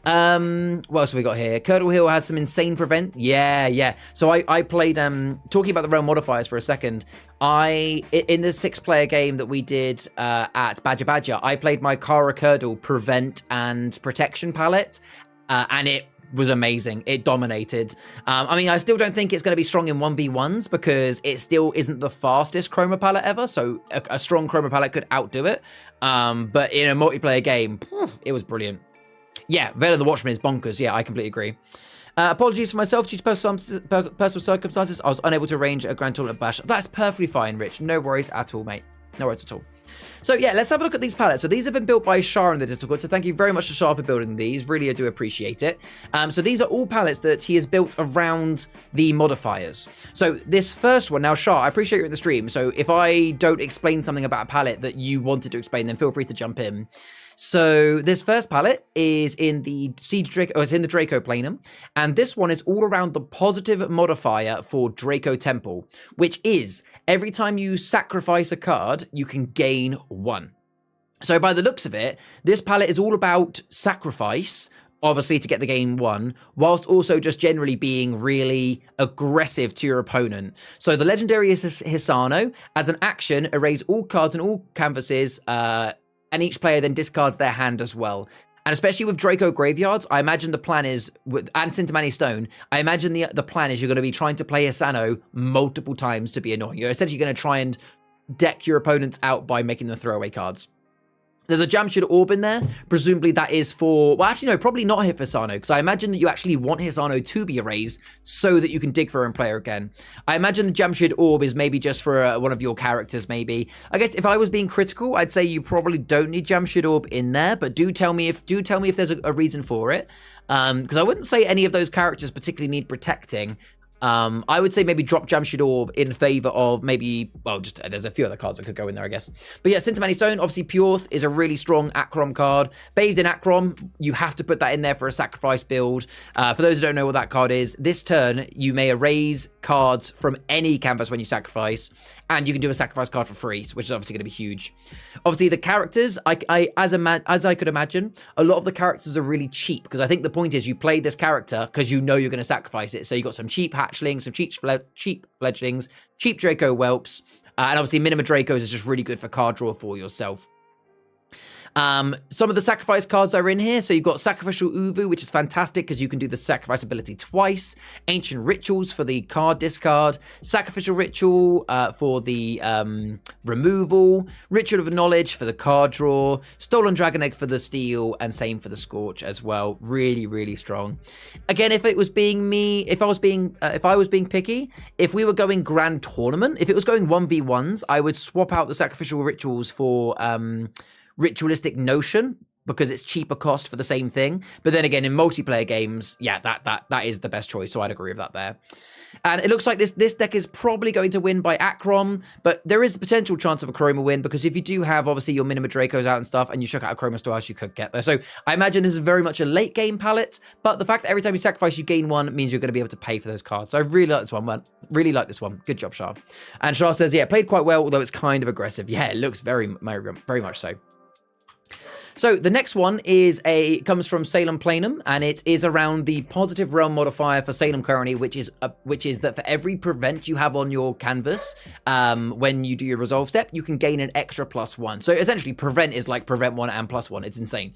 What else have we got here? Curdle Hill has some insane prevent. Yeah. So I played, talking about the realm modifiers for a second, in the 6-player game that we did at Badger, I played my Kara Curdle prevent and protection palette, and it was amazing. It dominated. I mean, I still don't think it's going to be strong in 1v1s because it still isn't the fastest Chroma palette ever, so a strong Chroma palette could outdo it. But in a multiplayer game, it was brilliant. Yeah, Veil of the Watchman is bonkers. Yeah, I completely agree. Apologies for myself due to personal circumstances. I was unable to arrange a Grand Tournament bash. That's perfectly fine, Rich. No worries at all, mate. No worries at all. So yeah, let's have a look at these palettes. So these have been built by Shah in the Discord, so thank you very much to Shah for building these. Really, I do appreciate it. So these are all palettes that he has built around the modifiers. So this first one, now Shah, I appreciate you in the stream, so if I don't explain something about a palette that you wanted to explain, then feel free to jump in. So this first palette is in the it's in the Draco Planum, and this one is all around the positive modifier for Draco Temple, which is every time you sacrifice a card, you can gain 1. So by the looks of it, this palette is all about sacrifice, obviously to get the game 1, whilst also just generally being really aggressive to your opponent. So the legendary is Hisano. As an action, erase all cards and all canvases, and each player then discards their hand as well. And especially with Draco Graveyards, I imagine the plan is, and Sintamani Stone, I imagine the plan is you're going to be trying to play Hisano multiple times to be annoying. You're essentially going to try and deck your opponents out by making them throw away cards. There's a Jamshid Orb in there. Presumably that is for... Well, actually, no, probably not hit Hisano, because I imagine that you actually want Hisano to be erased so that you can dig for a player again. I imagine the Jamshid Orb is maybe just for one of your characters, maybe. I guess if I was being critical, I'd say you probably don't need Jamshid Orb in there, but do tell me if there's a reason for it. Because I wouldn't say any of those characters particularly need protecting. I would say maybe drop Jamshid Orb in favor of maybe, well, just there's a few other cards that could go in there, I guess. But yeah, Sintamani Stone, obviously Purth is a really strong Achrom card. Bathed in Achrom, you have to put that in there for a sacrifice build. For those who don't know what that card is, this turn you may erase cards from any canvas when you sacrifice, and you can do a sacrifice card for free, which is obviously going to be huge. Obviously, the characters, as I could imagine, a lot of the characters are really cheap, because I think the point is you play this character because you know you're going to sacrifice it. So you got some cheap hatchlings, some cheap fledglings, cheap Draco whelps, and obviously Minima Dracos is just really good for card draw for yourself. Some of the sacrifice cards that are in here, so you've got Sacrificial Uvu, which is fantastic because you can do the sacrifice ability twice, Ancient Rituals for the card discard, Sacrificial Ritual for the removal, Ritual of Knowledge for the card draw, Stolen Dragon Egg for the steal, and same for the Scorch as well. Really, really strong. Again, if it was being me, if I was being picky, if we were going Grand Tournament, if it was going 1v1s, I would swap out the Sacrificial Rituals for Ritualistic Notion, because it's cheaper cost for the same thing. But then again, in multiplayer games, yeah, that is the best choice, so I'd agree with that there. And it looks like this deck is probably going to win by Achrom, but there is the potential chance of a Achroma win, because if you do have, obviously, your Minima Dracos out and stuff, and you check out Achroma Storehouse, you could get there. So I imagine this is very much a late game palette, but the fact that every time you sacrifice, you gain one means you're going to be able to pay for those cards. So I really like this one, man. Really like this one. Good job, Shah. And Shah says, yeah, played quite well, although it's kind of aggressive. Yeah, it looks very much so. So the next one comes from Salem Planum, and it is around the positive realm modifier for Salem currently, which is that for every prevent you have on your canvas, when you do your resolve step, you can gain an extra +1. So essentially, prevent is like prevent 1 and +1. It's insane.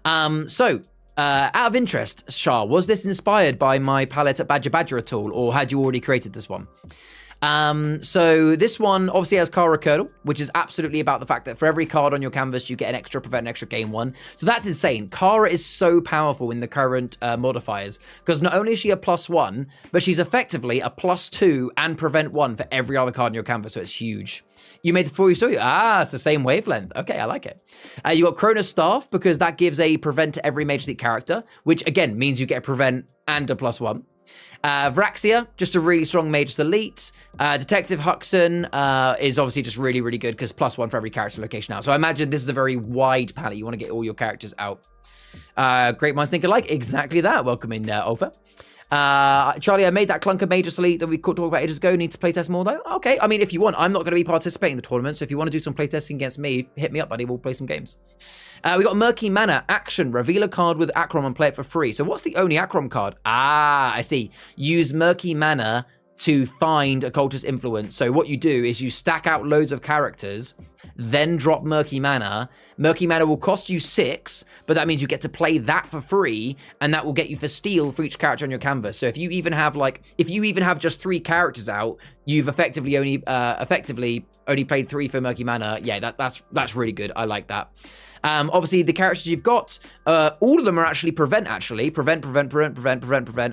Out of interest, Shah, was this inspired by my palette at Badger at all, or had you already created this one? So this one obviously has Kara Curdle, which is absolutely about the fact that for every card on your canvas, you get an extra prevent, an extra gain 1. So that's insane. Kara is so powerful in the current modifiers, because not only is she a +1, but she's effectively a +2 and prevent 1 for every other card on your canvas. So it's huge. You made the before you saw you. Ah, it's the same wavelength. Okay, I like it. You got Kronos Staff, because that gives a prevent to every Mage Elite character, which again means you get a prevent and a +1. Vraxia, just a really strong Magus Elite. Detective Huxon is obviously just really, really good because +1 for every character location out. So I imagine this is a very wide palette. You want to get all your characters out. Great minds think alike. Exactly that. Welcome in, Ulfa. Charlie, I made that clunker Magus Elite that we could talk about ages ago. Need to playtest more though? Okay, I mean, if you want, I'm not going to be participating in the tournament, so if you want to do some playtesting against me, hit me up, buddy. We'll play some games. We got Murky Mana, action, reveal a card with Achrom and play it for free. So what's the only Achrom card? Ah, I see. Use Murky Mana to find Occultist Influence. So what you do is you stack out loads of characters, then drop Murky Mana. Murky Mana will cost you 6, but that means you get to play that for free, and that will get you for steal for each character on your canvas. So if you even have just 3 characters out, you've effectively only played 3 for Murky Mana. Yeah, that's really good. I like that. Obviously, the characters you've got, all of them are actually prevent, a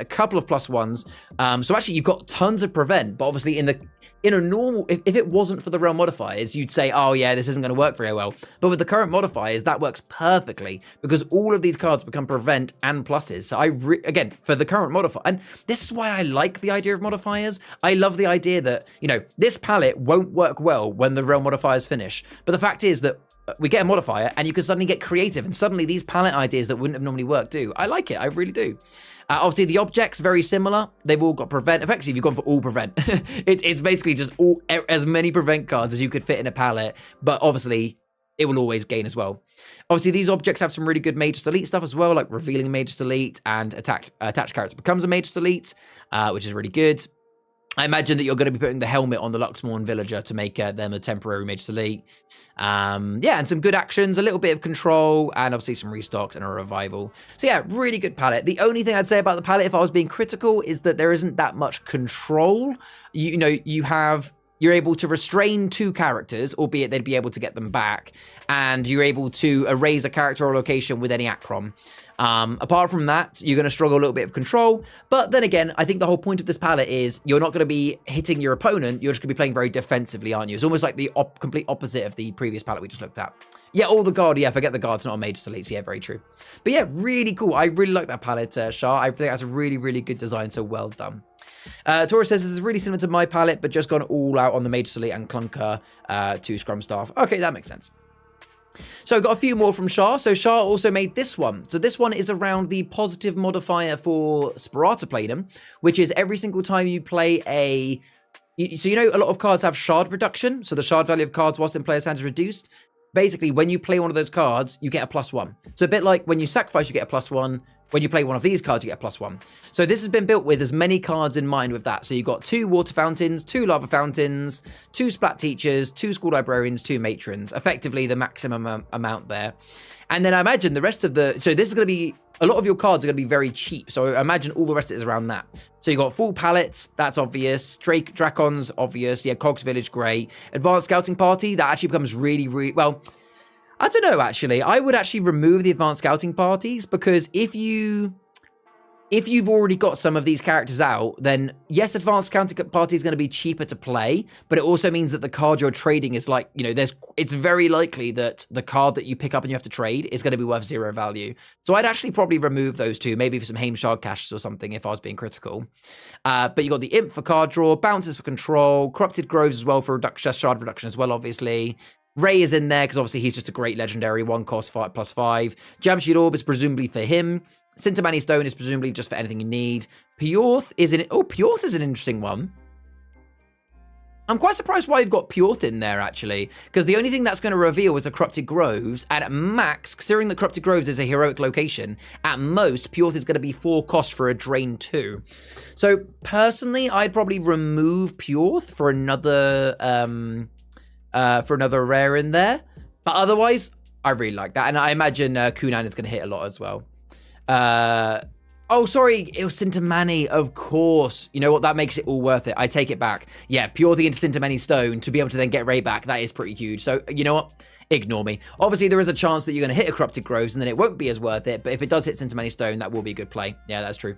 couple of +1s. So actually, you've got tons of prevent, but obviously in a normal, if it wasn't for the realm modifiers, you'd say, oh yeah, this isn't going to work very well. But with the current modifiers, that works perfectly because all of these cards become prevent and pluses. So again, for the current modifier, and this is why I like the idea of modifiers. I love the idea that, this palette won't work well when the realm modifiers finish. But the fact is that we get a modifier and you can suddenly get creative, and suddenly these palette ideas that wouldn't have normally worked do. I like it. I really do. Obviously, the objects very similar. They've all got prevent. Effectively, you've gone for all prevent. It's basically just as many prevent cards as you could fit in a palette, but obviously, it will always gain as well. Obviously, these objects have some really good Magus Elite stuff as well, like revealing Magus Elite and attached character becomes a Magus Elite, which is really good. I imagine that you're going to be putting the helmet on the Luxmorn Villager to make them a temporary Magus Elite. Yeah, and some good actions, a little bit of control, and obviously some restocks and a revival. So yeah, really good palette. The only thing I'd say about the palette, if I was being critical, is that there isn't that much control. You're able to restrain 2 characters, albeit they'd be able to get them back, and you're able to erase a character or location with any Achrom. Apart from that, you're going to struggle a little bit of control. But then again, I think the whole point of this palette is you're not going to be hitting your opponent. You're just going to be playing very defensively, aren't you? It's almost like the complete opposite of the previous palette we just looked at. Yeah, all the guard. Yeah, forget the guard's not a major delete. Yeah, very true. But yeah, really cool. I really like that palette, Shah. I think that's a really, really good design. So well done. Taurus says this is really similar to my palette, but just gone all out on the major delete and clunker to scrum staff. Okay, that makes sense. So I've got a few more from Shah. So Shah also made this one. So this one is around the positive modifier for Spata Planum, which is every single time you play a... So you know a lot of cards have shard reduction. So the shard value of cards whilst in player's hand is reduced. Basically, when you play one of those cards, you get a +1. So a bit like when you sacrifice, you get a +1. When you play one of these cards, you get a +1. So this has been built with as many cards in mind with that. So you've got 2 water fountains, 2 lava fountains, 2 splat teachers, 2 school librarians, 2 matrons. Effectively, the maximum amount there. And then I imagine the rest of the... So this is going to be... A lot of your cards are going to be very cheap. So I imagine all the rest of it is around that. So you got full Pallettes, that's obvious. Dracons, obvious. Yeah, Cogs Village, great. Advanced Scouting Party, that actually becomes really, really... Well... I don't know, actually. I would actually remove the advanced scouting parties because if you've already got some of these characters out, then yes, advanced scouting party is going to be cheaper to play, but it also means that the card you're trading is like, you know, it's very likely that the card that you pick up and you have to trade is going to be worth 0 value. So I'd actually probably remove those two, maybe for some Haim Shard caches or something if I was being critical. But you got the Imp for card draw, Bounces for control, Corrupted Groves as well for shard reduction as well, obviously. Ray is in there because obviously he's just a great legendary, 1 cost 5 +5. Jamshid Orb is presumably for him. Sintamani Stone is presumably just for anything you need. Pyorth is in it. Oh, Pyorth is an interesting one. I'm quite surprised why you've got Pyorth in there, actually, because the only thing that's going to reveal is the Corrupted Groves, and at max, considering the Corrupted Groves is a heroic location, at most, Pyorth is going to be 4 cost for a Drain 2. So, personally, I'd probably remove Pyorth for another rare in there. But otherwise, I really like that. And I imagine Kunan is going to hit a lot as well. Oh, sorry, it was Sintamani, of course. You know what? That makes it all worth it. I take it back. Yeah, purely into Sintamani Stone to be able to then get Ray back. That is pretty huge. So, you know what? Ignore me. Obviously, there is a chance that you're going to hit a Corrupted Groves and then it won't be as worth it. But if it does hit Sintamani Stone, that will be a good play. Yeah, that's true.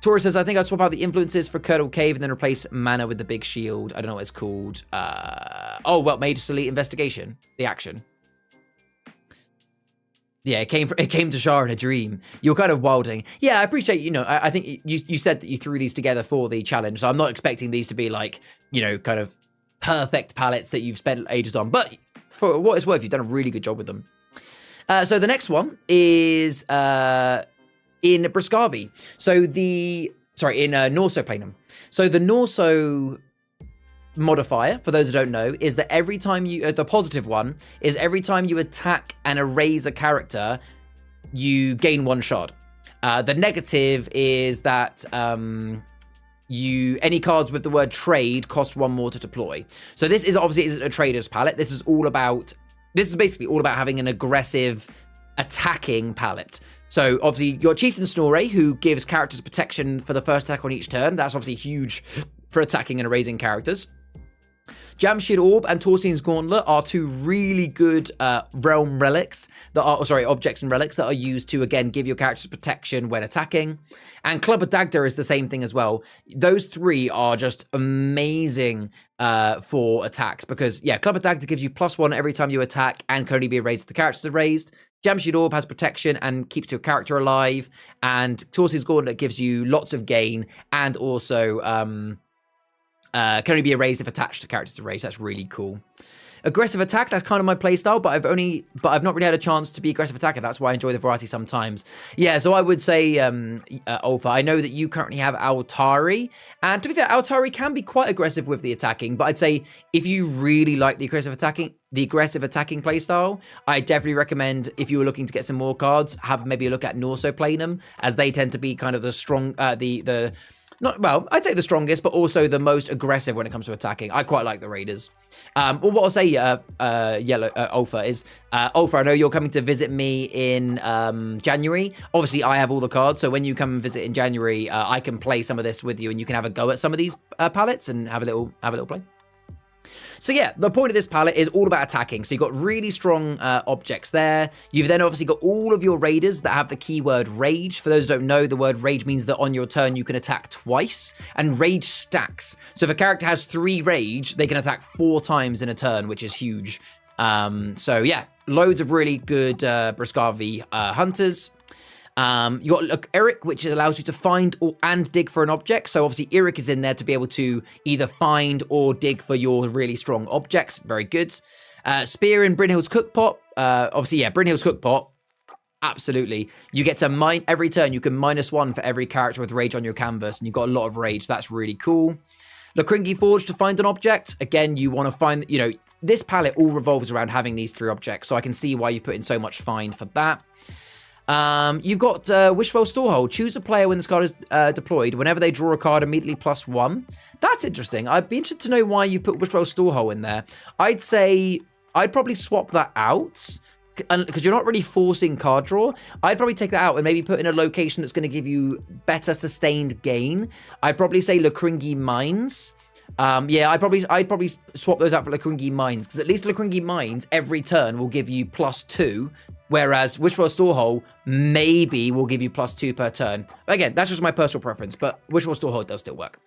Taurus says, I think I'd swap out the influences for Curdle Cave and then replace mana with the big shield. I don't know what it's called. Oh, well, Major Elite Investigation. The action. Yeah, it came to Shah in a dream. You're kind of wilding. Yeah, I appreciate, you know, I think you said that you threw these together for the challenge, so I'm not expecting these to be like, you know, kind of perfect palettes that you've spent ages on, but for what it's worth, you've done a really good job with them. So the next one is in Briscavi. So in Noro Planum. So the Noro modifier, for those who don't know, is that every time you, the positive one, is every time you attack and erase a character, you gain 1 shard. The negative is that any cards with the word trade cost 1 more to deploy. So this is obviously isn't a trader's palette. This is basically all about having an aggressive attacking palette. So obviously your Chieftain Snorre, who gives characters protection for the first attack on each turn. That's obviously huge for attacking and erasing characters. Jamshid Orb and Torsine's Gauntlet are 2 really good realm relics objects and relics that are used to, again, give your characters protection when attacking. And Club of Dagda is the same thing as well. Those 3 are just amazing for attacks because, yeah, Club of Dagda gives you +1 every time you attack and can only be erased if the characters are raised. Jamshid Orb has protection and keeps your character alive. And Torsine's Gauntlet gives you lots of gain and also can only be erased if attached to characters erased. That's really cool. Aggressive attack, that's kind of my playstyle, but I've not really had a chance to be aggressive attacker. That's why I enjoy the variety sometimes. Yeah, so I would say, Ulfa, I know that you currently have Altari, and to be fair, Altari can be quite aggressive with the attacking, but I'd say if you really like the aggressive attacking playstyle, I definitely recommend, if you were looking to get some more cards, have maybe a look at Noro Planum, as they tend to be kind of the strong, I'd say the strongest, but also the most aggressive when it comes to attacking. I quite like the Raiders. Well, what I'll say, Ulfa, is, Ulfa, I know you're coming to visit me in January. Obviously, I have all the cards, so when you come and visit in January, I can play some of this with you, and you can have a go at some of these palettes and have a little play. So yeah, the point of this palette is all about attacking. So you've got really strong objects there. You've then obviously got all of your raiders that have the keyword rage. For those who don't know, the word rage means that on your turn you can attack twice, and rage stacks. So if a character has 3 rage, they can attack 4 times in a turn, which is huge. So yeah, loads of really good Briscavi hunters. You got Eric, which allows you to find and dig for an object. So obviously Eric is in there to be able to either find or dig for your really strong objects. Very good. Spear in Brynhild's Cookpot. Obviously, yeah, Brynhild's Cookpot. Absolutely. You get to mine every turn. You can -1 for every character with rage on your canvas, and you've got a lot of rage. That's really cool. Lakringi Forge to find an object. Again, you want to find, you know, this palette all revolves around having these 3 objects. So I can see why you've put in so much find for that. You've got Wishful Storehold. Choose a player when this card is deployed. Whenever they draw a card, immediately +1. That's interesting. I'd be interested to know why you put Wishful Storehold in there. I'd say I'd probably swap that out because you're not really forcing card draw. I'd probably take that out and maybe put in a location that's going to give you better sustained gain. I'd probably say Lakringi Mines. Yeah, I'd probably swap those out for Lakringi Mines, because at least Lakringi Mines every turn will give you +2, whereas Wishful Storehold maybe will give you +2 per turn. Again, that's just my personal preference, but Wishful Storehold does still work.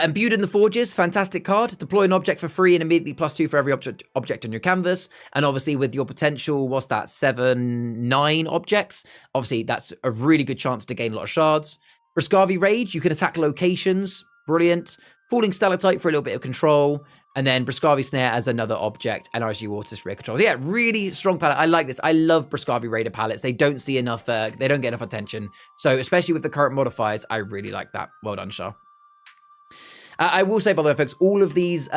Imbued in the Forges, fantastic card. Deploy an object for free and immediately +2 for every object on your canvas. And obviously with your potential, what's that, 7-9 objects? Obviously that's a really good chance to gain a lot of shards. Briscavi Rage, you can attack locations. Brilliant. Falling Stalactite for a little bit of control. And then Briscavi Snare as another object, and RSU Water Sphere control. So yeah, really strong palette. I like this. I love Briscavi Raider palettes. They don't see enough, they don't get enough attention. So especially with the current modifiers, I really like that. Well done, Shah. I will say, by the way, folks, all of these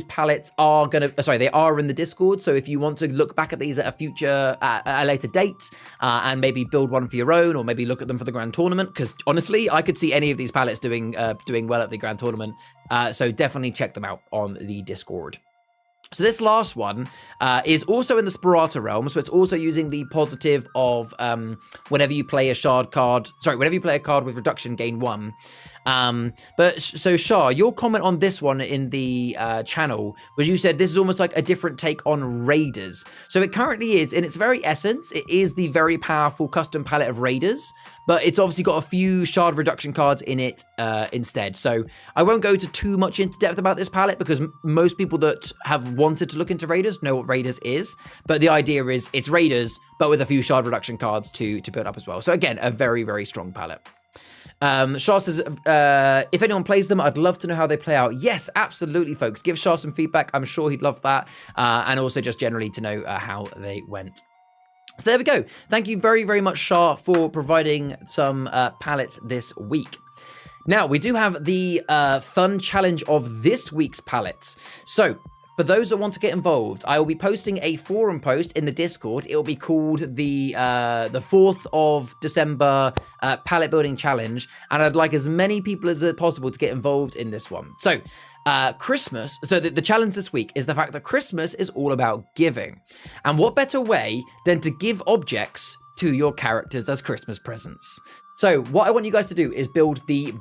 palettes are they are in the Discord. So if you want to look back at these at a later date, and maybe build one for your own, or maybe look at them for the Grand Tournament, because honestly, I could see any of these palettes doing well at the Grand Tournament. So definitely check them out on the Discord. So this last one is also in the Spata realm, so it's also using the positive of whenever you play a card with reduction, gain 1. So Shah, your comment on this one in the channel was, you said this is almost like a different take on Raiders. So it currently is, in its very essence, it is the very powerful custom palette of Raiders, but it's obviously got a few shard reduction cards in it instead. So I won't go too much into depth about this palette, because most people that have wanted to look into Raiders know what Raiders is, but the idea is it's Raiders, but with a few shard reduction cards to build up as well. So again, a very, very strong palette. Shah says, if anyone plays them, I'd love to know how they play out. Yes, absolutely, folks. Give Shah some feedback. I'm sure he'd love that. And also just generally to know how they went. So there we go. Thank you very, very much, Shah, for providing some palettes this week. Now, we do have the fun challenge of this week's palettes. So for those that want to get involved, I will be posting a forum post in the Discord. It will be called the 4th of December Palette Building Challenge, and I'd like as many people as possible to get involved in this one. So Christmas, so the challenge this week is the fact that Christmas is all about giving. And what better way than to give objects to your characters as Christmas presents? So what I want you guys to do is build the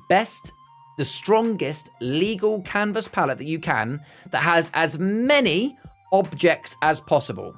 strongest legal canvas palette that you can, that has as many objects as possible.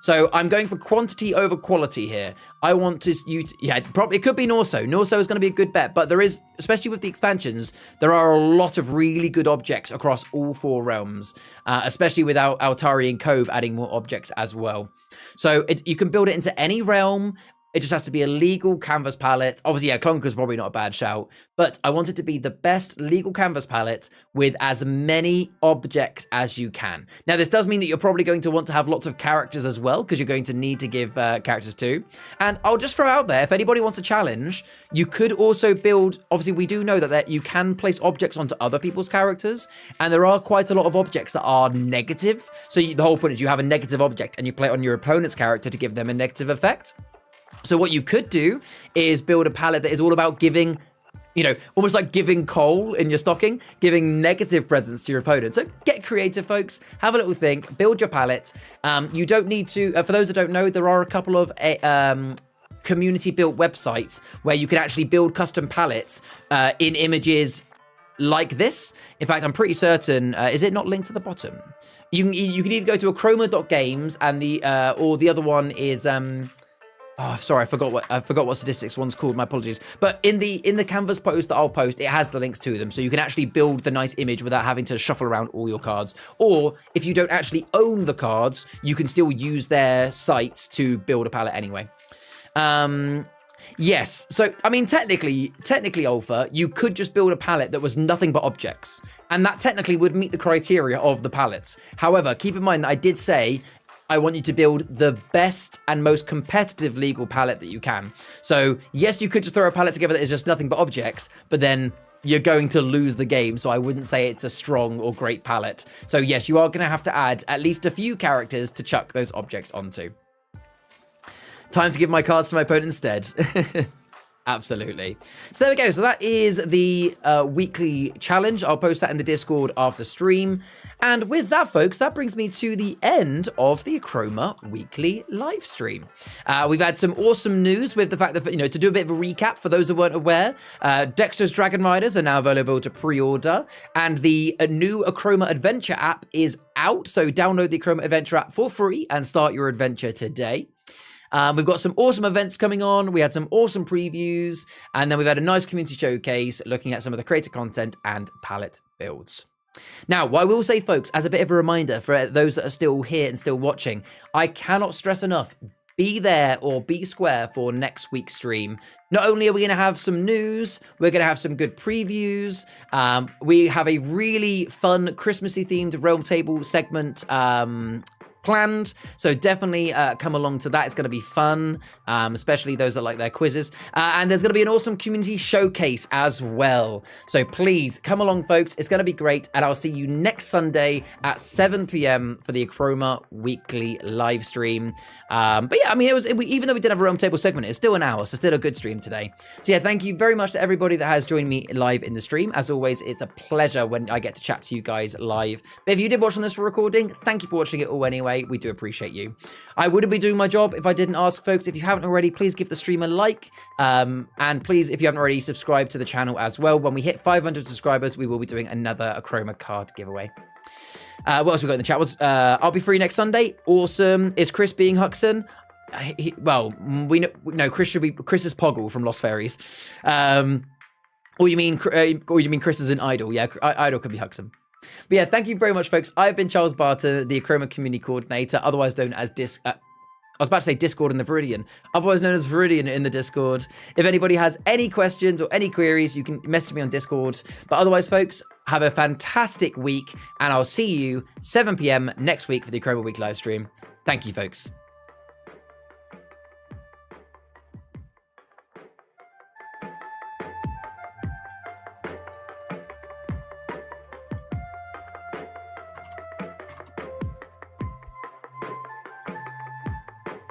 So I'm going for quantity over quality here. I want to use, probably it could be Norso. Norso is going to be a good bet, but there is, especially with the expansions, there are a lot of really good objects across all 4 realms, especially with Altari and Cove adding more objects as well. So you can build it into any realm. It just has to be a legal canvas palette. Obviously, yeah, Clunker's probably not a bad shout, but I want it to be the best legal canvas palette with as many objects as you can. Now, this does mean that you're probably going to want to have lots of characters as well, because you're going to need to give characters too. And I'll just throw out there, if anybody wants a challenge, you could also build, obviously, we do know that you can place objects onto other people's characters, and there are quite a lot of objects that are negative. So the whole point is you have a negative object and you play it on your opponent's character to give them a negative effect. So what you could do is build a palette that is all about giving, almost like giving coal in your stocking, giving negative presents to your opponent. So get creative, folks. Have a little think. Build your palette. You don't need to, for those that don't know, there are a couple of community-built websites where you can actually build custom palettes in images like this. In fact, I'm pretty certain, is it not linked to the bottom? You can either go to achroma.games and or the other one is oh, sorry, I forgot what statistics one's called. My apologies. But in the canvas post that I'll post, it has the links to them, so you can actually build the nice image without having to shuffle around all your cards. Or if you don't actually own the cards, you can still use their sites to build a palette anyway. Yes, so I mean, technically, Ulfa, you could just build a palette that was nothing but objects, and that technically would meet the criteria of the palette. However, keep in mind that I did say I want you to build the best and most competitive legal palette that you can. So yes, you could just throw a palette together that is just nothing but objects, but then you're going to lose the game. So I wouldn't say it's a strong or great palette. So yes, you are going to have to add at least a few characters to chuck those objects onto. Time to give my cards to my opponent instead. Absolutely. So there we go. So that is the weekly challenge. I'll post that in the Discord after stream. And with that, folks, that brings me to the end of the Achroma weekly live stream. We've had some awesome news with the fact that, you know, to do a bit of a recap for those who weren't aware, Dexter's Dragon Riders are now available to pre-order, and the new Achroma Adventure app is out. So download the Achroma Adventure app for free and start your adventure today. We've got some awesome events coming on. We had some awesome previews, and then we've had a nice community showcase looking at some of the creator content and palette builds. Now, what I will say, folks, as a bit of a reminder for those that are still here and still watching, I cannot stress enough, be there or be square for next week's stream. Not only are we going to have some news, we're going to have some good previews. We have a really fun Christmassy themed Realm Table segment planned, so definitely come along to that. It's going to be fun, especially those that like their quizzes, and there's going to be an awesome community showcase as well, so please come along, folks. It's going to be great, and I'll see you next Sunday at 7 p.m. for the Achroma weekly live stream. But yeah, I mean, even though we did have a Realm Table segment, it's still an hour, so still a good stream today. So yeah, thank you very much to everybody that has joined me live in the stream. As always, it's a pleasure when I get to chat to you guys live. But if you did watch on this for recording, thank you for watching it all anyway. We do appreciate you. I wouldn't be doing my job if I didn't ask, folks. If you haven't already, please give the stream a like, and please, if you haven't already, subscribe to the channel as well. When we hit 500 subscribers, we will be doing another Achroma card giveaway. What else we got in the chat? I'll be free next Sunday. Awesome. Is Chris being Huxon? Well, we know. No, Chris is Poggle from Lost Fairies. Or you mean Chris is an Idol? Yeah, Idol could be Huxon. But yeah, thank you very much, folks. I've been Charles Barton, the Achroma Community Coordinator, otherwise known as I was about to say Discord in the Viridian, otherwise known as Viridian in the Discord. If anybody has any questions or any queries, you can message me on Discord. But otherwise, folks, have a fantastic week, and I'll see you 7 p.m. next week for the Achroma Week live stream. Thank you, folks.